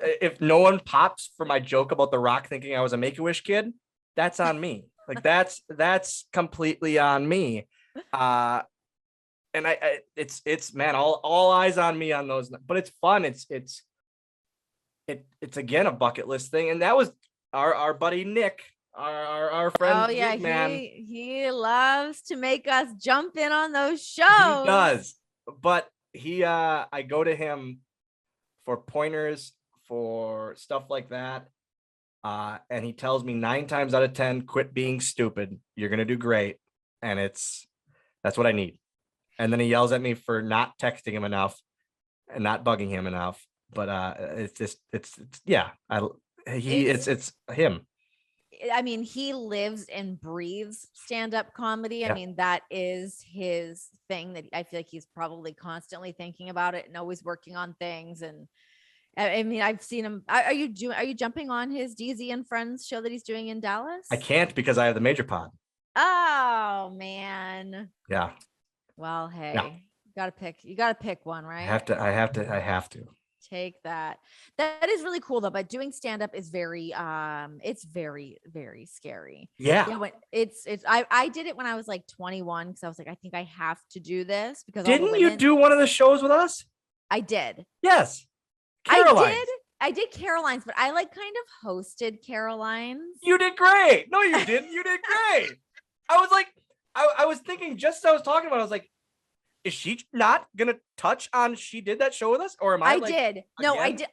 [SPEAKER 2] If no one pops for my joke about The Rock thinking I was a Make-A-Wish kid, that's on me. Like, that's completely on me. And it's man, all eyes on me on those, but it's fun. It's again a bucket list thing. And that was our buddy Nick, our friend.
[SPEAKER 1] Oh yeah, man. He loves to make us jump in on those shows.
[SPEAKER 2] He does, but I go to him for pointers, for stuff like that. And he tells me 9 times out of 10, quit being stupid. You're going to do great. And that's what I need. And then he yells at me for not texting him enough and not bugging him enough. But it's him.
[SPEAKER 1] I mean, he lives and breathes stand-up comedy.
[SPEAKER 2] Yeah.
[SPEAKER 1] I mean, that is his thing, that I feel like he's probably constantly thinking about it and always working on things. And I mean, I've seen him. Are you jumping on his DZ and Friends show that he's doing in Dallas?
[SPEAKER 2] I can't, because I have the major pod.
[SPEAKER 1] Oh man.
[SPEAKER 2] Yeah.
[SPEAKER 1] Well, hey, you gotta pick one, right?
[SPEAKER 2] I have to.
[SPEAKER 1] Take that. That is really cool though. But doing stand-up is very it's very, very scary.
[SPEAKER 2] Yeah.
[SPEAKER 1] When I did it when I was like 21, because I was like, I think I have to do this, because
[SPEAKER 2] didn't you do one of the shows with us?
[SPEAKER 1] I did.
[SPEAKER 2] Yes. Caroline's.
[SPEAKER 1] I did Caroline's, but I like kind of hosted Caroline's.
[SPEAKER 2] You did great. No, you didn't. You did great. I was like, I was thinking, just as I was talking about, I was like, is she not gonna touch on she did that show with us, or am I?
[SPEAKER 1] Did. No, I did.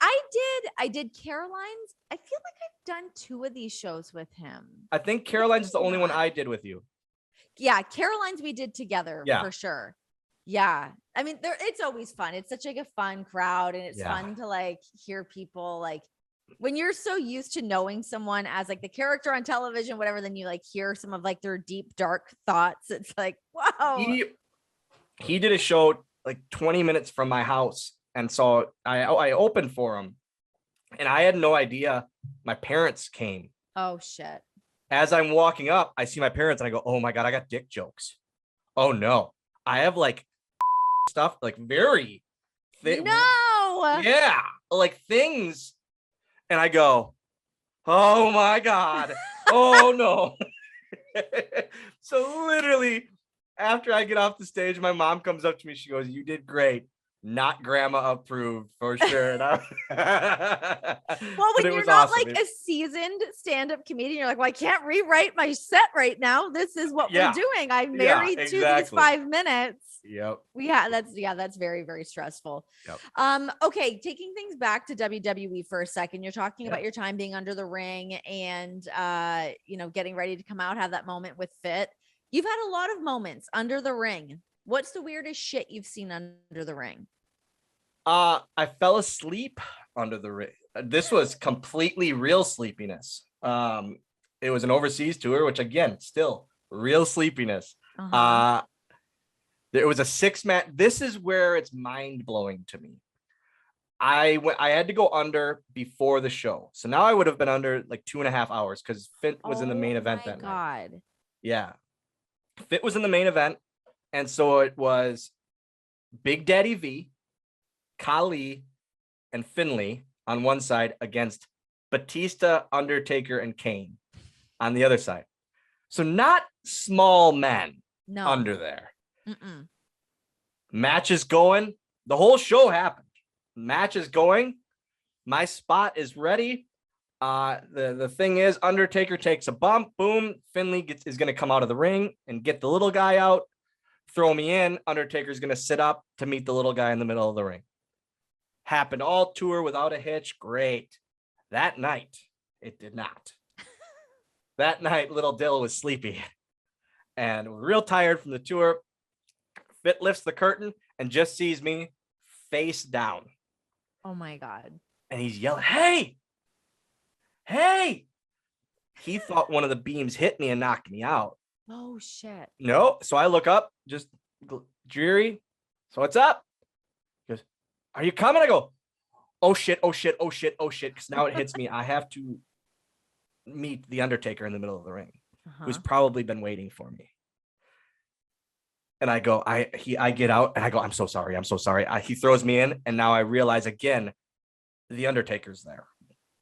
[SPEAKER 1] I did Caroline's. I feel like I've done 2 of these shows with him.
[SPEAKER 2] I think Caroline's is the only one I did with you.
[SPEAKER 1] Yeah, Caroline's we did together for sure. Yeah. I mean, it's always fun. It's such like a fun crowd, and it's fun to like hear people, like when you're so used to knowing someone as like the character on television, whatever, then you like hear some of like their deep, dark thoughts. It's like, wow.
[SPEAKER 2] He did a show like 20 minutes from my house. And so I opened for him, and I had no idea my parents came.
[SPEAKER 1] Oh shit.
[SPEAKER 2] As I'm walking up, I see my parents and I go, oh my God, I got dick jokes. Oh no. I have like stuff like very
[SPEAKER 1] no.
[SPEAKER 2] Yeah. Like things. And I go, oh my God. Oh no. So literally, after I get off the stage, my mom comes up to me. She goes, you did great. Not grandma approved for sure.
[SPEAKER 1] Well, when you're not awesome. Like a seasoned stand-up comedian, you're like, well, I can't rewrite my set right now. This is what we're doing. I'm married to these 5 minutes.
[SPEAKER 2] Yep.
[SPEAKER 1] That's very, very stressful.
[SPEAKER 2] Yep.
[SPEAKER 1] Okay. Taking things back to WWE for a second, you're talking about your time being under the ring and, getting ready to come out, have that moment with Fit. You've had a lot of moments under the ring. What's the weirdest shit you've seen under the ring?
[SPEAKER 2] I fell asleep under the ring. This was completely real sleepiness. It was an overseas tour, which again, still real sleepiness. There was a 6-man. This is where it's mind blowing to me. I had to go under before the show, so now I would have been under like 2.5 hours because Fit was in the main event that night. Yeah, Fit was in the main event, and so it was Big Daddy V, Khali, and Finlay on one side against Batista, Undertaker, and Kane on the other side. So not small men under there. Match is going. The whole show happened. Match is going. My spot is ready. The thing is, Undertaker takes a bump. Boom. Finlay is going to come out of the ring and get the little guy out. Throw me in. Undertaker's going to sit up to meet the little guy in the middle of the ring. Happened all tour without a hitch. Great. That night, it did not. That night, little Dill was sleepy and real tired from the tour. Fit lifts the curtain and just sees me face down.
[SPEAKER 1] Oh my God.
[SPEAKER 2] And he's yelling, "Hey, hey." He thought one of the beams hit me and knocked me out.
[SPEAKER 1] Oh shit.
[SPEAKER 2] No. So I look up, just dreary. So what's up? He goes, "Are you coming?" I go, "Oh shit, oh shit, oh shit, oh shit." Because now it hits me. I have to meet the Undertaker in the middle of the ring, who's probably been waiting for me. And I go, I get out and I go, "I'm so sorry. I'm so sorry." He throws me in. And now I realize again, the Undertaker's there.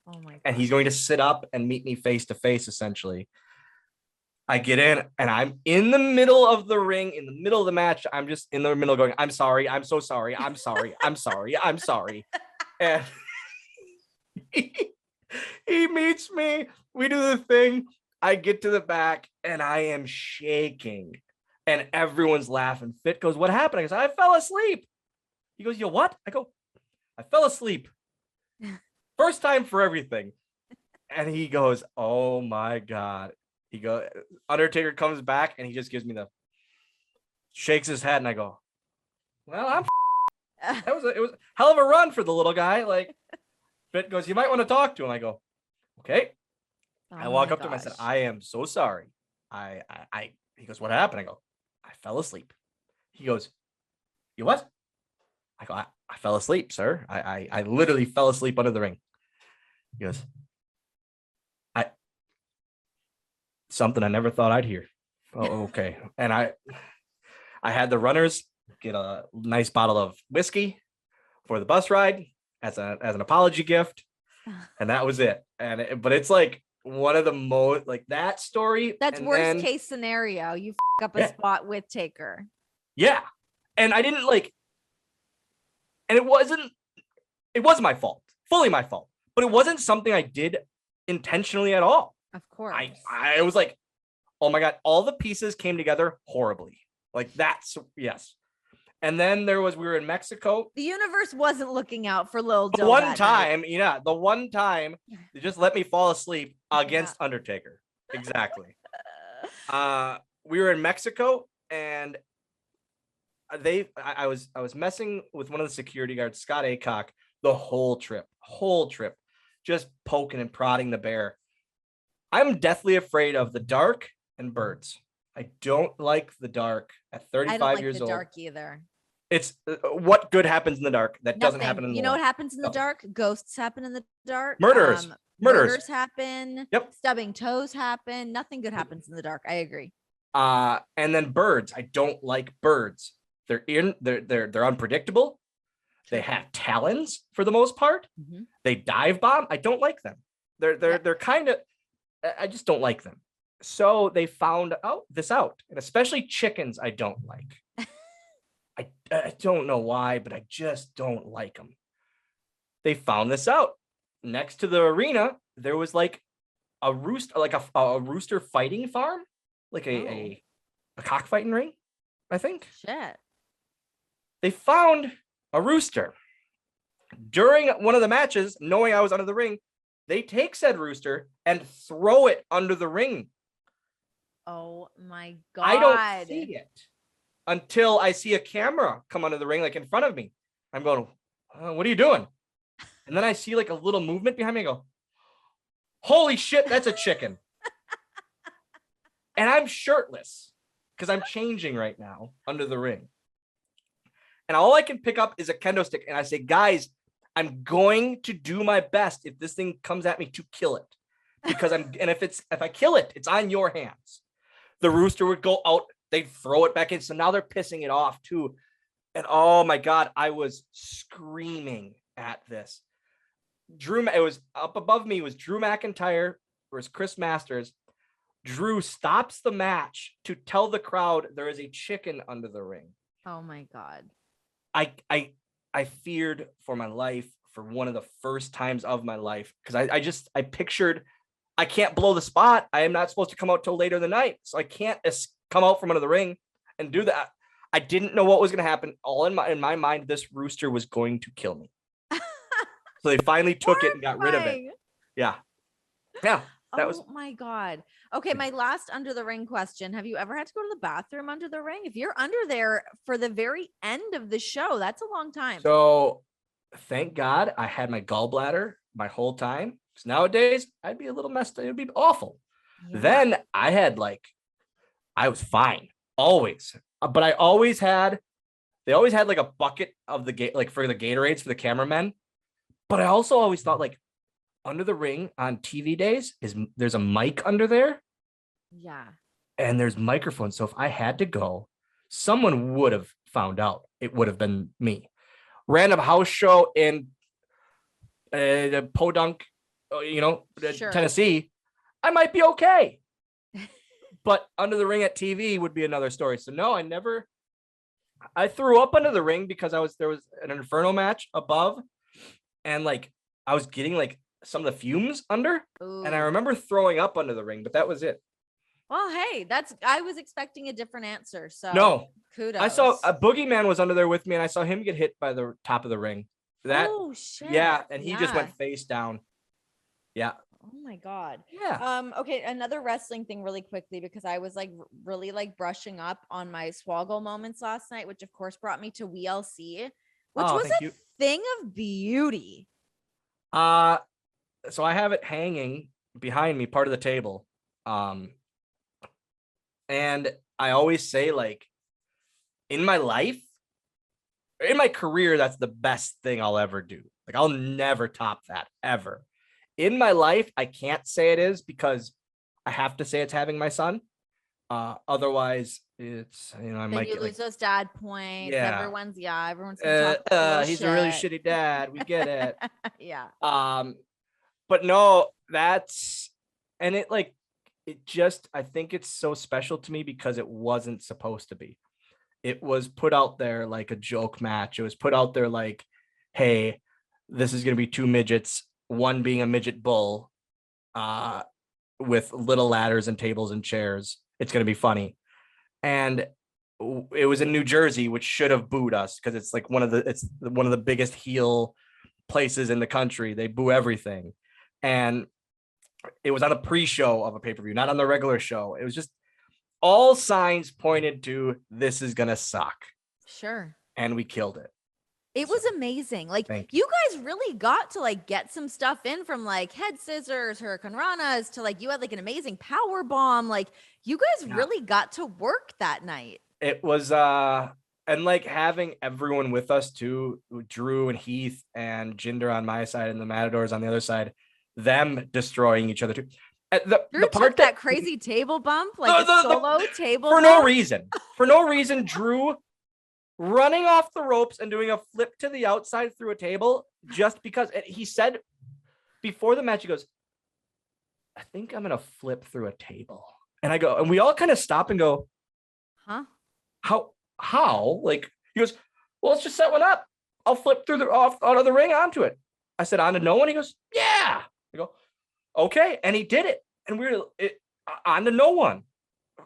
[SPEAKER 1] Oh my God.
[SPEAKER 2] And he's going to sit up and meet me face to face, essentially. I get in and I'm in the middle of the ring, in the middle of the match. I'm just in the middle going, "I'm sorry. I'm so sorry. I'm sorry. I'm sorry. I'm sorry." And he meets me. We do the thing. I get to the back and I am shaking. And everyone's laughing. Fit goes, "What happened?" I go, "I fell asleep." He goes, "You what?" I go, "I fell asleep. First time for everything." And he goes, "Oh my God." He goes, Undertaker comes back and he just gives me the shakes his head. And I go, "Well, it was a hell of a run for the little guy." Like, Fit goes, "You might want to talk to him." I go, "Okay." I walk up to him. I said, "I am so sorry." He goes, "What happened?" I go, "I fell asleep." He goes, "You what?" I go, I fell asleep, sir. I literally fell asleep under the ring." He goes, "Something I never thought I'd hear." Oh, okay. And I had the runners get a nice bottle of whiskey for the bus ride as an apology gift. And that was it. But it's like one of the most, like, that story.
[SPEAKER 1] That's worst case scenario. You f up a spot with Taker.
[SPEAKER 2] Yeah. And I didn't and it wasn't my fault, fully my fault, but it wasn't something I did intentionally at all.
[SPEAKER 1] Of course.
[SPEAKER 2] I was like, oh my God, all the pieces came together horribly. Like, that's, yes. And then we were in Mexico.
[SPEAKER 1] The universe wasn't looking out for Lil Dill.
[SPEAKER 2] The one time they just let me fall asleep against Undertaker. Exactly. We were in Mexico and I was messing with one of the security guards, Scott Aycock, the whole trip, just poking and prodding the bear. I'm deathly afraid of the dark and birds. I don't like the dark at 35 years old. I don't like the dark
[SPEAKER 1] either.
[SPEAKER 2] It's what good happens in the dark that doesn't happen in the light.
[SPEAKER 1] You know what happens in the dark? Ghosts happen in the dark.
[SPEAKER 2] Murders
[SPEAKER 1] happen.
[SPEAKER 2] Yep.
[SPEAKER 1] Stubbing toes happen. Nothing good happens in the dark. I agree.
[SPEAKER 2] And then birds. I don't like birds. They're unpredictable. They have talons for the most part. They dive bomb. I don't like them. They're kind of, I just don't like them. So they found this out, and especially chickens, I don't like. I don't know why, but I just don't like them. They found this out. Next to the arena, there was like a rooster, like a rooster fighting farm, like a cockfighting ring, I think.
[SPEAKER 1] Shit.
[SPEAKER 2] They found a rooster. During one of the matches, knowing I was under the ring, they take said rooster and throw it under the ring.
[SPEAKER 1] Oh my God.
[SPEAKER 2] I don't see it. until I see a camera come under the ring, like in front of me. I'm going, what are you doing? And then I see like a little movement behind me. I go, holy shit, that's a chicken. And I'm shirtless because I'm changing right now under the ring. And all I can pick up is a kendo stick. And I say, guys, I'm going to do my best if this thing comes at me to kill it. Because if I kill it, it's on your hands. The rooster would go out, they'd throw it back in. So now they're pissing it off too. And oh my God, I was screaming at this. It was up above me was Drew McIntyre versus Chris Masters. Drew stops the match to tell the crowd there is a chicken under the ring.
[SPEAKER 1] Oh my God.
[SPEAKER 2] I feared for my life for one of the first times of my life. Cause I pictured, I can't blow the spot. I am not supposed to come out till later in the night. So I can't come out from under the ring and do that. I didn't know what was going to happen. All in my mind, this rooster was going to kill me. So they finally took it and got rid of it. Yeah. Yeah.
[SPEAKER 1] Oh my God. Okay. My last under the ring question. Have you ever had to go to the bathroom under the ring? If you're under there for the very end of the show, that's a long time.
[SPEAKER 2] So thank God I had my gallbladder my whole time. Because nowadays I'd be a little messed up. It'd be awful. Yeah. Then I was fine always. But they always had like a bucket of like for the Gatorades for the cameramen. But I also always thought like under the ring on TV days there's a mic under there.
[SPEAKER 1] Yeah.
[SPEAKER 2] And there's microphones. So if I had to go, someone would have found out. It would have been me. Random house show in Podunk, sure. Tennessee. I might be okay. But under the ring at TV would be another story. So no, I threw up under the ring because there was an Inferno match above and like I was getting like some of the fumes under. Ooh. And I remember throwing up under the ring, but that was it.
[SPEAKER 1] Well, hey, I was expecting a different answer. So
[SPEAKER 2] no,
[SPEAKER 1] kudos.
[SPEAKER 2] I saw a Boogeyman was under there with me and I saw him get hit by the top of the ring.
[SPEAKER 1] Oh shit.
[SPEAKER 2] Yeah. And he just went face down. Yeah.
[SPEAKER 1] Oh my God.
[SPEAKER 2] Yeah.
[SPEAKER 1] Okay. Another wrestling thing really quickly, because I was like really like brushing up on my Swoggle moments last night, which of course brought me to WeeLC, which was a thing of beauty.
[SPEAKER 2] So I have it hanging behind me, part of the table. And I always say like in my life, in my career, that's the best thing I'll ever do. Like I'll never top that ever. In my life, I can't say it is because I have to say it's having my son. Otherwise, it's I might
[SPEAKER 1] lose
[SPEAKER 2] like,
[SPEAKER 1] those dad points.
[SPEAKER 2] Yeah.
[SPEAKER 1] Everyone's gonna talk
[SPEAKER 2] he's a really shitty dad. We get it.
[SPEAKER 1] Yeah.
[SPEAKER 2] But no, I think it's so special to me because it wasn't supposed to be. It was put out there like a joke match. It was put out there like, hey, this is gonna be two midgets. One being a midget bull with little ladders and tables and chairs. It's going to be funny. And it was in New Jersey, which should have booed us because it's like one of the biggest heel places in the country. They boo everything. And it was on a pre-show of a pay-per-view, not on the regular show. It was just all signs pointed to this is going to suck.
[SPEAKER 1] Sure.
[SPEAKER 2] And we killed it.
[SPEAKER 1] It was amazing. Like you guys really got to like get some stuff in from like head scissors, hurricane ranas to like you had like an amazing power bomb. Like you guys really got to work that night.
[SPEAKER 2] It was and like having everyone with us too, Drew and Heath and Jinder on my side and the Matadors on the other side, them destroying each other too.
[SPEAKER 1] The part that crazy table bump, like the solo table
[SPEAKER 2] for
[SPEAKER 1] bump?
[SPEAKER 2] For no reason, Drew running off the ropes and doing a flip to the outside through a table just because he said before the match, he goes, I think I'm going to flip through a table. And I go, and we all kind of stop and go,
[SPEAKER 1] huh?
[SPEAKER 2] How? Like he goes, well, let's just set one up. I'll flip through out of the ring onto it. I said, on to no one. He goes, yeah. I go, okay. And he did it. And we were on to no one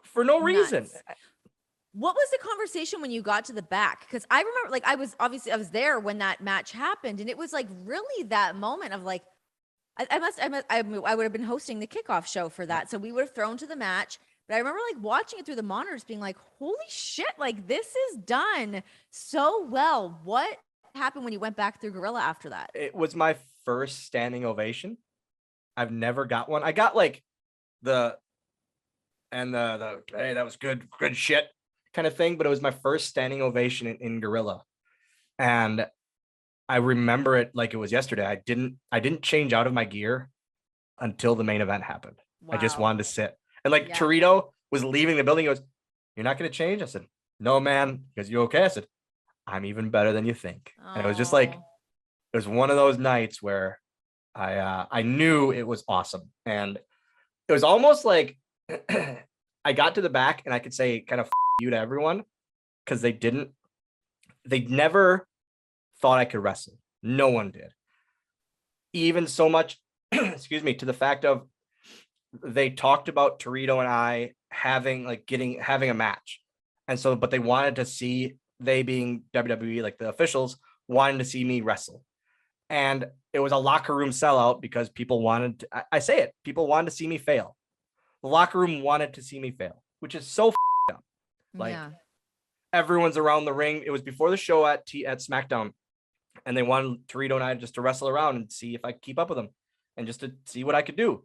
[SPEAKER 2] for no reason.
[SPEAKER 1] What was the conversation when you got to the back? Because I remember, like, I was there when that match happened, and it was like really that moment of like, I would have been hosting the kickoff show for that, so we would have thrown to the match. But I remember like watching it through the monitors being like, holy shit, like this is done so well. What happened when you went back through Gorilla after that?
[SPEAKER 2] It was my first standing ovation. I've never got one. I got like the hey, that was good shit kind of thing, but it was my first standing ovation in Gorilla. And I remember it like it was yesterday. I didn't change out of my gear until the main event happened. Wow. I just wanted to sit. And like Torito was leaving the building. He goes, "You're not going to change?" I said, "No, man." Because you okay? I said, "I'm even better than you think." And it was just like, it was one of those nights where I knew it was awesome. And it was almost like I got to the back and I could say kind of you to everyone because they never thought I could wrestle. No one did. Even so much, excuse me, to the fact of they talked about Torito and I having a match. And so, but they wanted to see, they being WWE, like the officials, wanted to see me wrestle. And it was a locker room sellout because people wanted to, I say it, people wanted to see me fail. The locker room wanted to see me fail, which is so up. Like everyone's around the ring. It was before the show at SmackDown. And they wanted Torito and I just to wrestle around and see if I could keep up with them and just to see what I could do.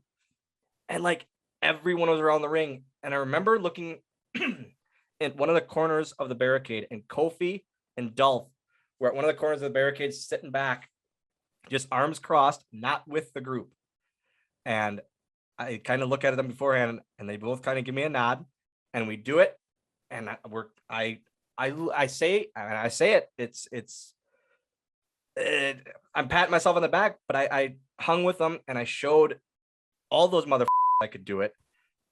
[SPEAKER 2] And like everyone was around the ring. And I remember looking in one of the corners of the barricade, and Kofi and Dolph were at one of the corners of the barricade sitting back, just arms crossed, not with the group. And I kind of look at them beforehand and they both kind of give me a nod and we do it. And I say it, I'm patting myself on the back, but I hung with them and I showed all those motherfuckers I could do it.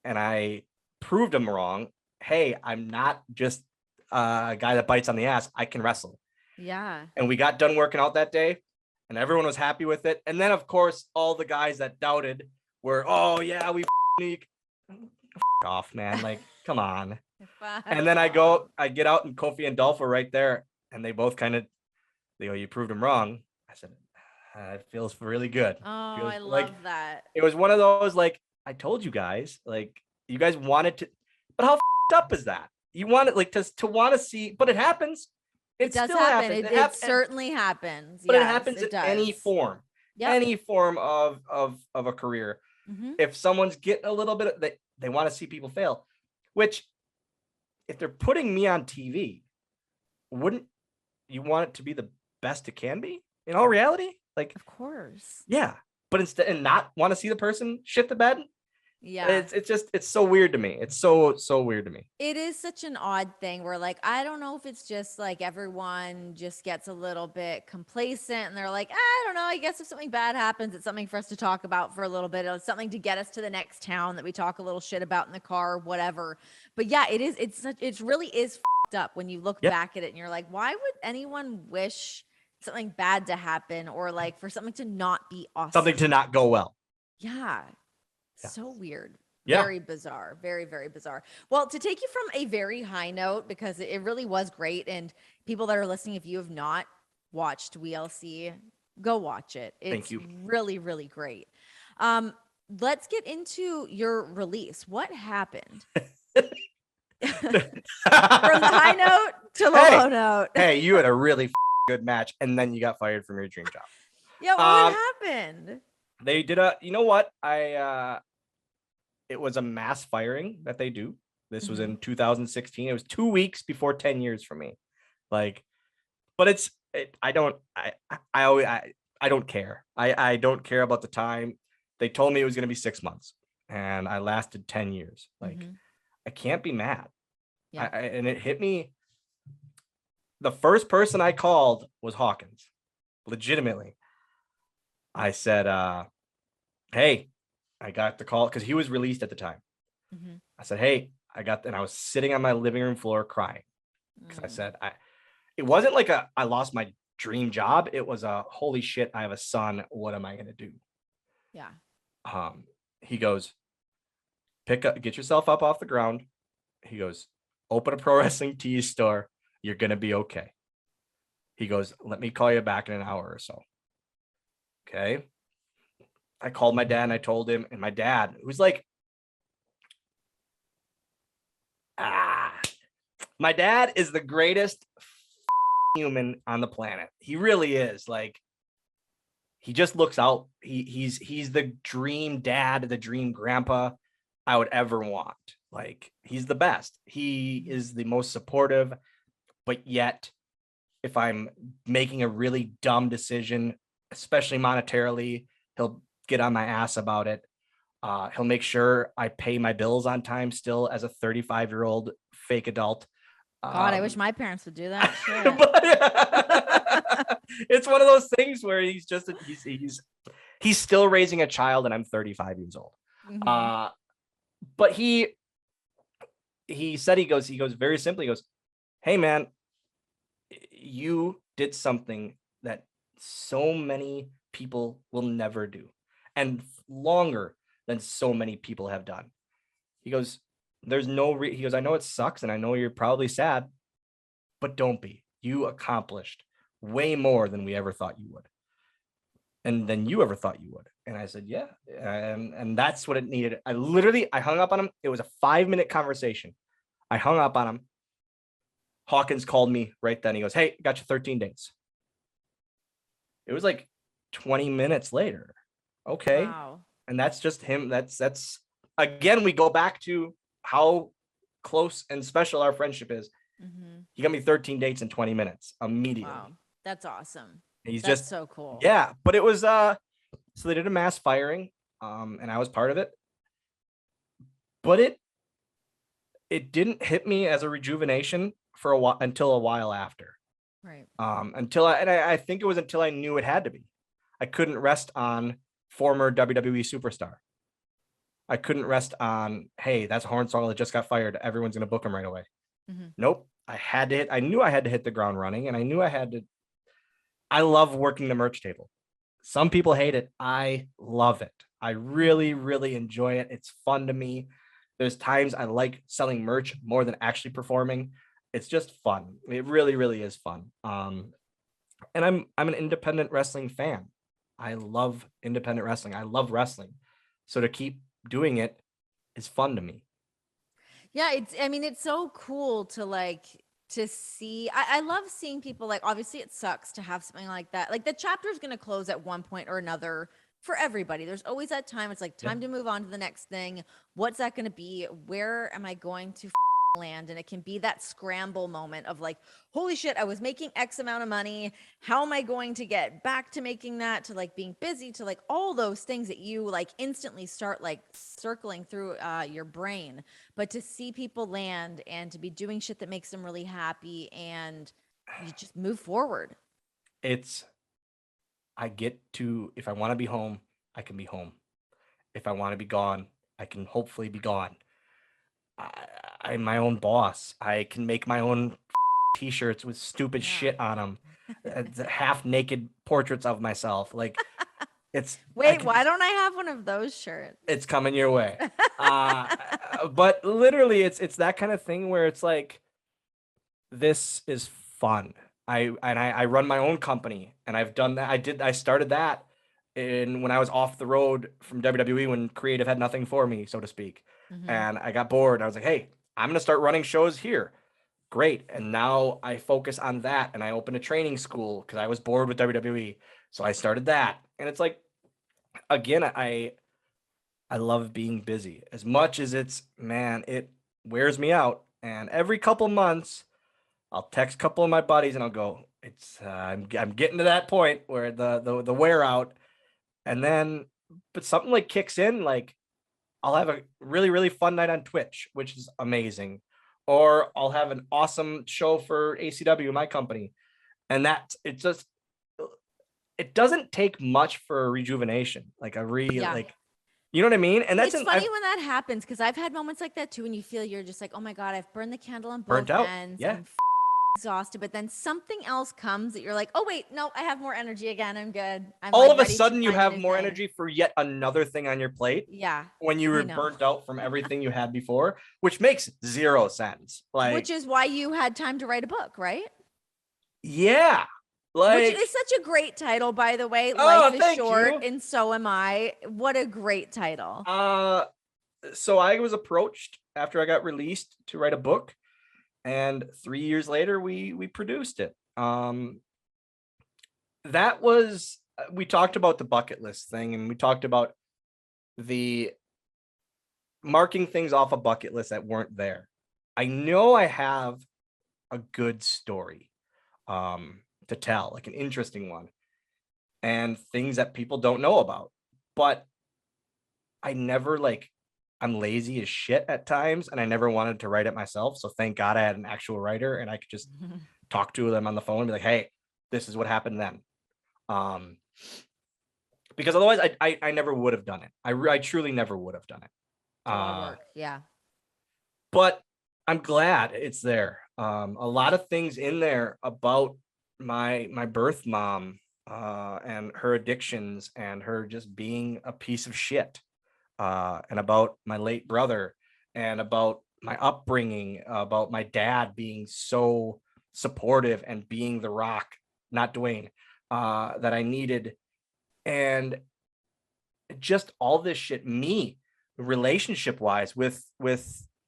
[SPEAKER 2] And I proved them wrong. Hey, I'm not just a guy that bites on the ass. I can wrestle.
[SPEAKER 1] Yeah. And
[SPEAKER 2] we got done working out that day and everyone was happy with it. And then of course, all the guys that doubted were, oh yeah, we unique. Off, man. Like, come on. And then I get out and Kofi and Dolph were right there. And they both kind of, they go, you proved them wrong. I said, it feels really good.
[SPEAKER 1] Oh, I love that.
[SPEAKER 2] It was one of those, like, I told you guys, like, you guys wanted to, but how up is that? You want it like to want to see, but it happens. It does still happen.
[SPEAKER 1] It certainly happens.
[SPEAKER 2] But it happens in any form. Yep. Any form of a career. Mm-hmm. If someone's getting a little bit, they want to see people fail, which if they're putting me on TV, wouldn't you want it to be the best it can be in all reality? Like,
[SPEAKER 1] of course.
[SPEAKER 2] Yeah. But instead, and not want to see the person shit the bed. Yeah. It's so weird to me. It's so weird to me.
[SPEAKER 1] It is such an odd thing where, like, I don't know if it's just like everyone just gets a little bit complacent and they're like, I don't know, I guess if something bad happens, it's something for us to talk about for a little bit. It's something to get us to the next town that we talk a little shit about in the car, whatever. But yeah, it really is fucked up when you look back at it and you're like, why would anyone wish something bad to happen or like for something to not be awesome?
[SPEAKER 2] Something to not go well.
[SPEAKER 1] Yeah. So weird. Very bizarre. Very, very bizarre. Well, to take you from a very high note, because it really was great. And people that are listening, if you have not watched WeeLC, go watch it. It's really, really great. Let's get into your release. What happened? From the high note to the low note.
[SPEAKER 2] Hey, you had a really good match and then you got fired from your dream job.
[SPEAKER 1] Yeah, what happened?
[SPEAKER 2] They did you know what? It was a mass firing that they do. This was in 2016. It was 2 weeks before 10 years for me. Like, but I don't care. I don't care about the time. They told me it was going to be 6 months and I lasted 10 years. Like, I can't be mad. Yeah. And it hit me. The first person I called was Hawkins. Legitimately. I said, hey, I got the call because he was released at the time. I said, hey, and I was sitting on my living room floor crying. Because I said, it wasn't like I lost my dream job. It was holy shit, I have a son. What am I going to do? Yeah. He goes, get yourself up off the ground. He goes, open a pro wrestling tees store. You're going to be okay. He goes, let me call you back in an hour or so. Okay. I called my dad and I told him, and my dad, who's like, My dad is the greatest human on the planet. He really is. Like, he just looks out. He's the dream dad, the dream grandpa I would ever want. Like, he's the best. He is the most supportive, but yet if I'm making a really dumb decision, especially monetarily, he'll get on my ass about it. He'll make sure I pay my bills on time still as a 35-year-old fake adult.
[SPEAKER 1] God, I wish my parents would do that.
[SPEAKER 2] But, it's one of those things where he's still raising a child, and I'm 35 years old. Mm-hmm. But he said, he goes very simply, he goes, hey man, you did something that so many people will never do, and longer than so many people have done. He goes, there's no he goes, I know it sucks and I know you're probably sad, but don't be. You accomplished way more than we ever thought you would, and than you ever thought you would. And I said, yeah. And that's what it needed. I hung up on him. It was a 5-minute conversation. I hung up on him. Hawkins called me right then. He goes, hey, got you 13 days. It was like 20 minutes later. Okay.
[SPEAKER 1] Wow.
[SPEAKER 2] And that's just him. That's again, we go back to how close and special our friendship is. Mm-hmm. He got me 13 dates in 20 minutes immediately.
[SPEAKER 1] Wow. That's awesome.
[SPEAKER 2] That's
[SPEAKER 1] just so cool.
[SPEAKER 2] Yeah. But it was, so they did a mass firing, and I was part of it, but it didn't hit me as a rejuvenation for a while, until a while after.
[SPEAKER 1] Right.
[SPEAKER 2] I think it was until I knew it had to be. I couldn't rest on former WWE superstar. I couldn't rest on, hey, that's Hornswoggle that just got fired, everyone's going to book him right away. Mm-hmm. Nope. I knew I had to hit the ground running, and I knew I love working the merch table. Some people hate it. I love it. I really, really enjoy it. It's fun to me. There's times I like selling merch more than actually performing. It's just fun. It really, really is fun. And I'm an independent wrestling fan. I love independent wrestling. I love wrestling. So to keep doing it is fun to me.
[SPEAKER 1] Yeah, it's so cool to see. I love seeing people, like, obviously it sucks to have something like that. Like, the chapter is going to close at one point or another for everybody. There's always that time. It's like time to move on to the next thing. What's that going to be? Where am I going to land? And it can be that scramble moment of like, holy shit, I was making X amount of money. How am I going to get back to making that, to like being busy, to like all those things that you like instantly start like circling through your brain. But to see people land and to be doing shit that makes them really happy, and you just move forward.
[SPEAKER 2] I get to, if I want to be home, I can be home. If I want to be gone, I can hopefully be gone. I'm my own boss. I can make my own t-shirts with stupid shit on them. Half naked portraits of myself. Like, it's
[SPEAKER 1] why don't I have one of those shirts?
[SPEAKER 2] It's coming your way. But literally it's that kind of thing where it's like, this is fun. I run my own company, and I've done that. I started that when I was off the road from WWE, when creative had nothing for me, so to speak. Mm-hmm. And I got bored. I was like, hey, I'm going to start running shows here. Great. And now I focus on that, and I opened a training school because I was bored with WWE. So I started that. And it's like, again, I love being busy as much as it wears me out. And every couple months, I'll text a couple of my buddies and I'll go, I'm getting to that point where the wear out. And then, but something like kicks in, like I'll have a really, really fun night on Twitch, which is amazing. Or I'll have an awesome show for ACW, my company. And it doesn't take much for a rejuvenation. Like like, you know what I mean? And that's
[SPEAKER 1] funny when that happens, because I've had moments like that too, and you feel you're just like, oh my God, I've burned the candle on both ends.
[SPEAKER 2] Yeah.
[SPEAKER 1] I'm exhausted, but then something else comes that you're like, oh wait, no, I have more energy again. I'm good.
[SPEAKER 2] All of a sudden you have more energy for yet another thing on your plate.
[SPEAKER 1] Yeah.
[SPEAKER 2] When you were burnt out from everything you had before, which makes zero sense. Like,
[SPEAKER 1] which is why you had time to write a book, right?
[SPEAKER 2] Yeah. Like,
[SPEAKER 1] which is such a great title, by the way. Life is short, and so am I. What a great title.
[SPEAKER 2] so I was approached after I got released to write a book, and 3 years later we produced it. That was, we talked about the bucket list thing, and we talked about the marking things off a bucket list that weren't there. I know I have a good story to tell, like an interesting one, and things that people don't know about, but I never I'm lazy as shit at times, and I never wanted to write it myself. So thank God I had an actual writer, and I could just talk to them on the phone and be like, hey, this is what happened then. Because otherwise I never would have done it. I truly never would have done it.
[SPEAKER 1] Work. Yeah.
[SPEAKER 2] But I'm glad it's there. A lot of things in there about my birth mom, and her addictions, and her just being a piece of shit, and about my late brother, and about my upbringing, about my dad being so supportive and being the rock, not Dwayne, that I needed. And just all this shit, me relationship wise with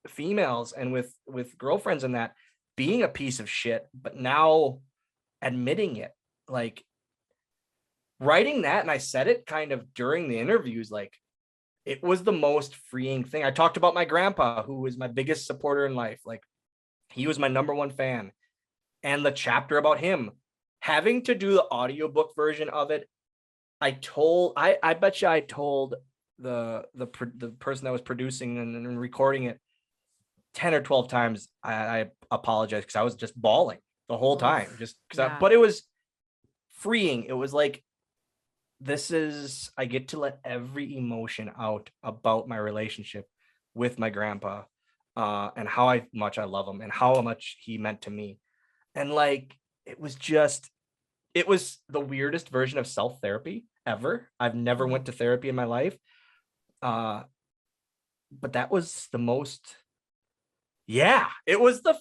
[SPEAKER 2] females and with girlfriends, and that being a piece of shit, but now admitting it, like writing that. And I said it kind of during the interviews, like it was the most freeing thing. I talked about my grandpa, who was my biggest supporter in life. Like he was my #1 fan, and the chapter about him, having to do the audiobook version of it. I bet you I told the person that was producing and recording it 10 or 12 times. I apologize, because I was just bawling the whole time, just because. But it was freeing. It was like, I get to let every emotion out about my relationship with my grandpa, and how much I love him, and how much he meant to me. And like, it was the weirdest version of self-therapy ever. I've never went to therapy in my life. But that was the most, it was the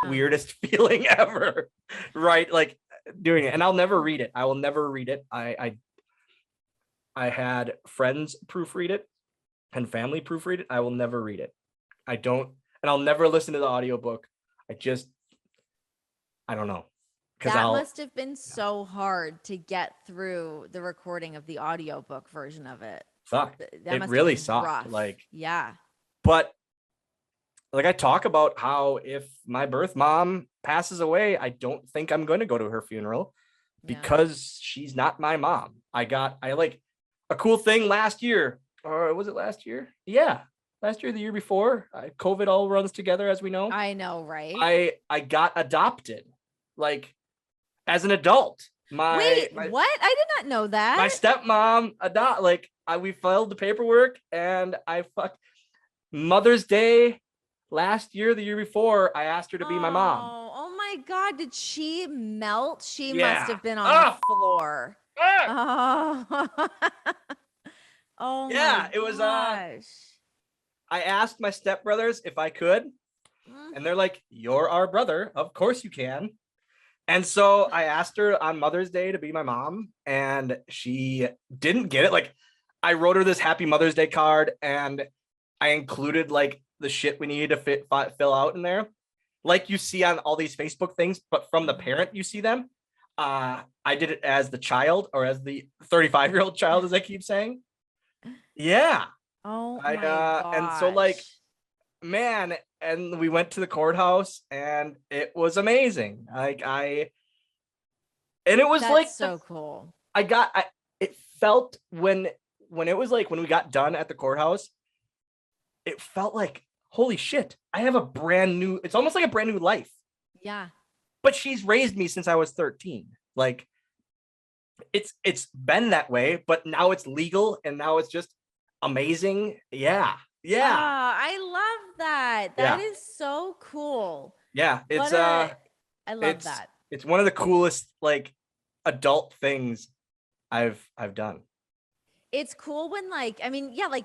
[SPEAKER 2] weirdest feeling ever. Right. Like doing it. And I'll never read it. I will never read it. I had friends proofread it and family proofread it. I will never read it. I don't, and I'll never listen to the audiobook. I don't know.
[SPEAKER 1] That must have been so hard to get through the recording of the audiobook version of it.
[SPEAKER 2] Sucked. It really sucked.
[SPEAKER 1] Rough.
[SPEAKER 2] Like,
[SPEAKER 1] yeah.
[SPEAKER 2] But like, I talk about how if my birth mom passes away, I don't think I'm going to go to her funeral, because she's not my mom. I like a cool thing last year, or was it last year? Yeah. Last year, the year before. COVID all runs together, as we know.
[SPEAKER 1] I know, right?
[SPEAKER 2] I got adopted, like, as an adult.
[SPEAKER 1] What? I did not know that.
[SPEAKER 2] My stepmom we filed the paperwork, and Mother's Day last year, the year before, I asked her to be my mom.
[SPEAKER 1] Oh my God. Did she melt? She must have been on the floor. Oh, oh yeah,
[SPEAKER 2] it was I asked my stepbrothers if I could, and they're like, "You're our brother, of course you can." And so I asked her on Mother's Day to be my mom, and she didn't get it. Like, I wrote her this Happy Mother's Day card, and I included like the shit we needed to fill out in there, like you see on all these Facebook things, but from the parent you see them. I did it as the child, or as the 35-year-old child, as I keep saying. Yeah.
[SPEAKER 1] Oh my gosh.
[SPEAKER 2] And so, like, man, and we went to the courthouse, and it was amazing. And it was
[SPEAKER 1] so cool.
[SPEAKER 2] It felt when it was like, when we got done at the courthouse, it felt like, holy shit, I have it's almost like a brand new life.
[SPEAKER 1] Yeah.
[SPEAKER 2] But she's raised me since I was 13. Like, it's been that way, but now it's legal, and now it's just amazing. Yeah. Yeah.
[SPEAKER 1] I love that. That is so cool.
[SPEAKER 2] Yeah.
[SPEAKER 1] I love that.
[SPEAKER 2] It's one of the coolest, like, adult things I've done.
[SPEAKER 1] It's cool when, like, I mean, yeah, like,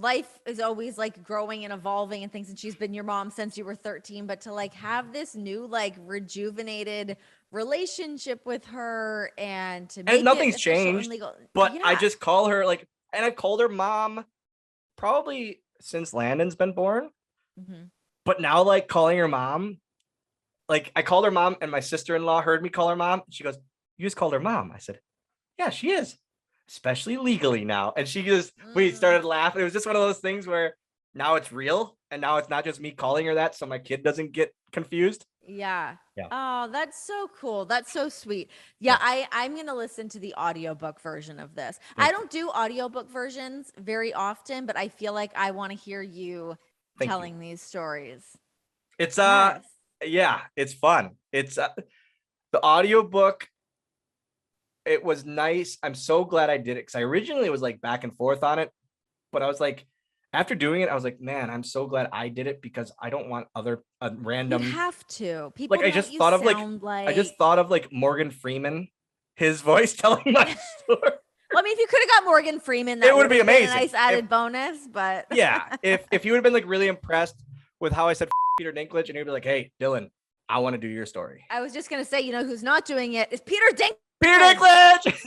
[SPEAKER 1] life is always like growing and evolving and things. And she's been your mom since you were 13, but to like have this new, like, rejuvenated relationship with her, and to make
[SPEAKER 2] nothing's changed, but I just call her, like, and I've called her mom probably since Landon's been born.
[SPEAKER 1] Mm-hmm.
[SPEAKER 2] But now, like, calling her mom, like, I called her mom and my sister-in-law heard me call her mom. She goes, "You just called her mom." I said, "Yeah, she is, especially legally now." And she just, we started laughing. It was just one of those things where now it's real. And now it's not just me calling her that so my kid doesn't get confused.
[SPEAKER 1] Yeah.
[SPEAKER 2] Yeah.
[SPEAKER 1] Oh, that's so cool. That's so sweet. Yeah, I'm going to listen to the audiobook version of this. I don't do audiobook versions very often, but I feel like I want to hear you telling these stories.
[SPEAKER 2] It's yeah, it's fun. It's the audiobook. It was nice. I'm so glad I did it because I originally was like back and forth on it, but I was like, after doing it, I was like, man, I'm so glad I did it because I don't want other random.
[SPEAKER 1] You have to. People
[SPEAKER 2] like I just thought of I just thought of like Morgan Freeman, his voice telling my story.
[SPEAKER 1] Well, I mean, if you could have got Morgan Freeman, that
[SPEAKER 2] it would be amazing.
[SPEAKER 1] A nice added bonus, but
[SPEAKER 2] yeah, if you would have been like really impressed with how I said Peter Dinklage, and you'd be like, "Hey, Dylan, I want to do your story."
[SPEAKER 1] I was just gonna say, you know, who's not doing it is Peter Dinklage.
[SPEAKER 2] Peter Dinklage.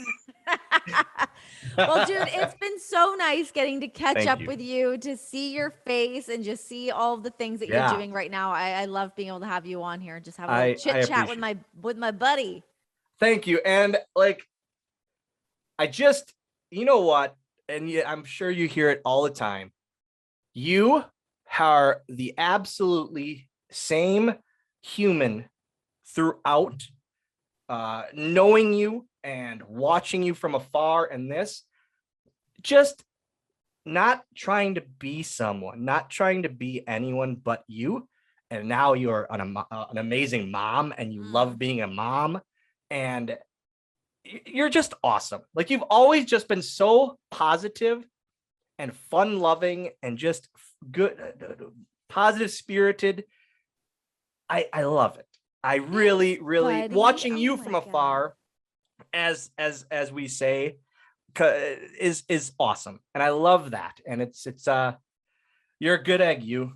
[SPEAKER 1] Well, dude, it's been so nice getting to catch up with you, to see your face and just see all the things that you're doing right now. I love being able to have you on here and just have a chit chat with my buddy.
[SPEAKER 2] Thank you. And like, I just, you know what? And I'm sure you hear it all the time. You are the absolutely same human throughout, knowing you and watching you from afar, and this, just not trying to be someone, not trying to be anyone but you. And now you're an amazing mom, and you love being a mom, and you're just awesome. Like, you've always just been so positive and fun loving and just good, positive spirited. I love it. I really, really, watching you from afar, as we say, is awesome, and I love that. And it's you're a good egg, you.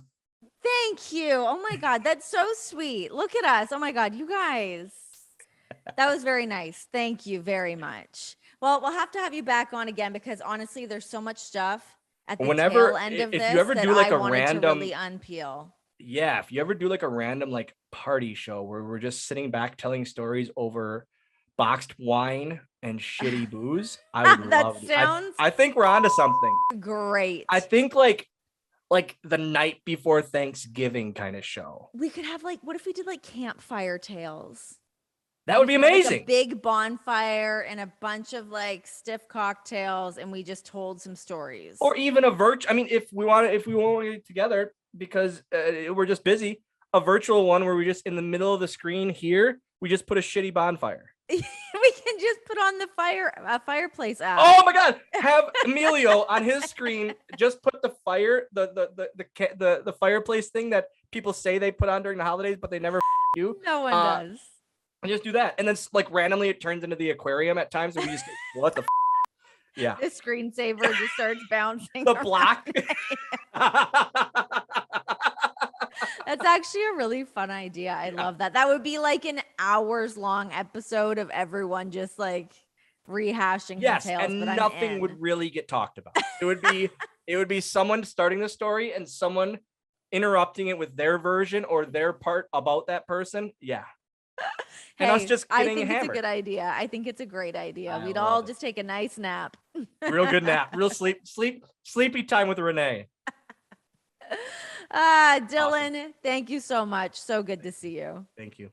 [SPEAKER 1] Thank you. Oh my God, that's so sweet. Look at us. Oh my God, you guys. That was very nice. Thank you very much. Well, we'll have to have you back on again because honestly, there's so much stuff at the tail end of this
[SPEAKER 2] if you ever do like
[SPEAKER 1] I
[SPEAKER 2] a random,
[SPEAKER 1] to really unpeel.
[SPEAKER 2] Yeah, if you ever do like a random like party show where we're just sitting back telling stories over boxed wine and shitty booze, I would love it. I think we're onto something.
[SPEAKER 1] Great.
[SPEAKER 2] I think like the night before Thanksgiving kind of show.
[SPEAKER 1] We could have like, what if we did like campfire tales?
[SPEAKER 2] That would be amazing.
[SPEAKER 1] Like a big bonfire and a bunch of like stiff cocktails, and we just told some stories.
[SPEAKER 2] Or even a virtual. I mean, if we want to get together because we're just busy, a virtual one where we just in the middle of the screen here, we just put a shitty bonfire.
[SPEAKER 1] We can just put on the fireplace app.
[SPEAKER 2] Oh my God! Have Emilio on his screen just put the the fireplace thing that people say they put on during the holidays, but they never do.
[SPEAKER 1] No one does.
[SPEAKER 2] And just do that, and then like randomly it turns into the aquarium at times, and we just what the yeah.
[SPEAKER 1] The screensaver just starts bouncing.
[SPEAKER 2] The block.
[SPEAKER 1] That's actually a really fun idea. I love that. That would be like an hours-long episode of everyone just like rehashing details.
[SPEAKER 2] And nothing would really get talked about. It would be someone starting the story and someone interrupting it with their version or their part about that person. Yeah. And us just getting hammered.
[SPEAKER 1] It's a good idea. I think it's a great idea. We'd all just take a nice nap.
[SPEAKER 2] Real good nap. Real sleepy time with Renee.
[SPEAKER 1] Dylan, awesome. Thank you so much. So good to see you.
[SPEAKER 2] Thank you.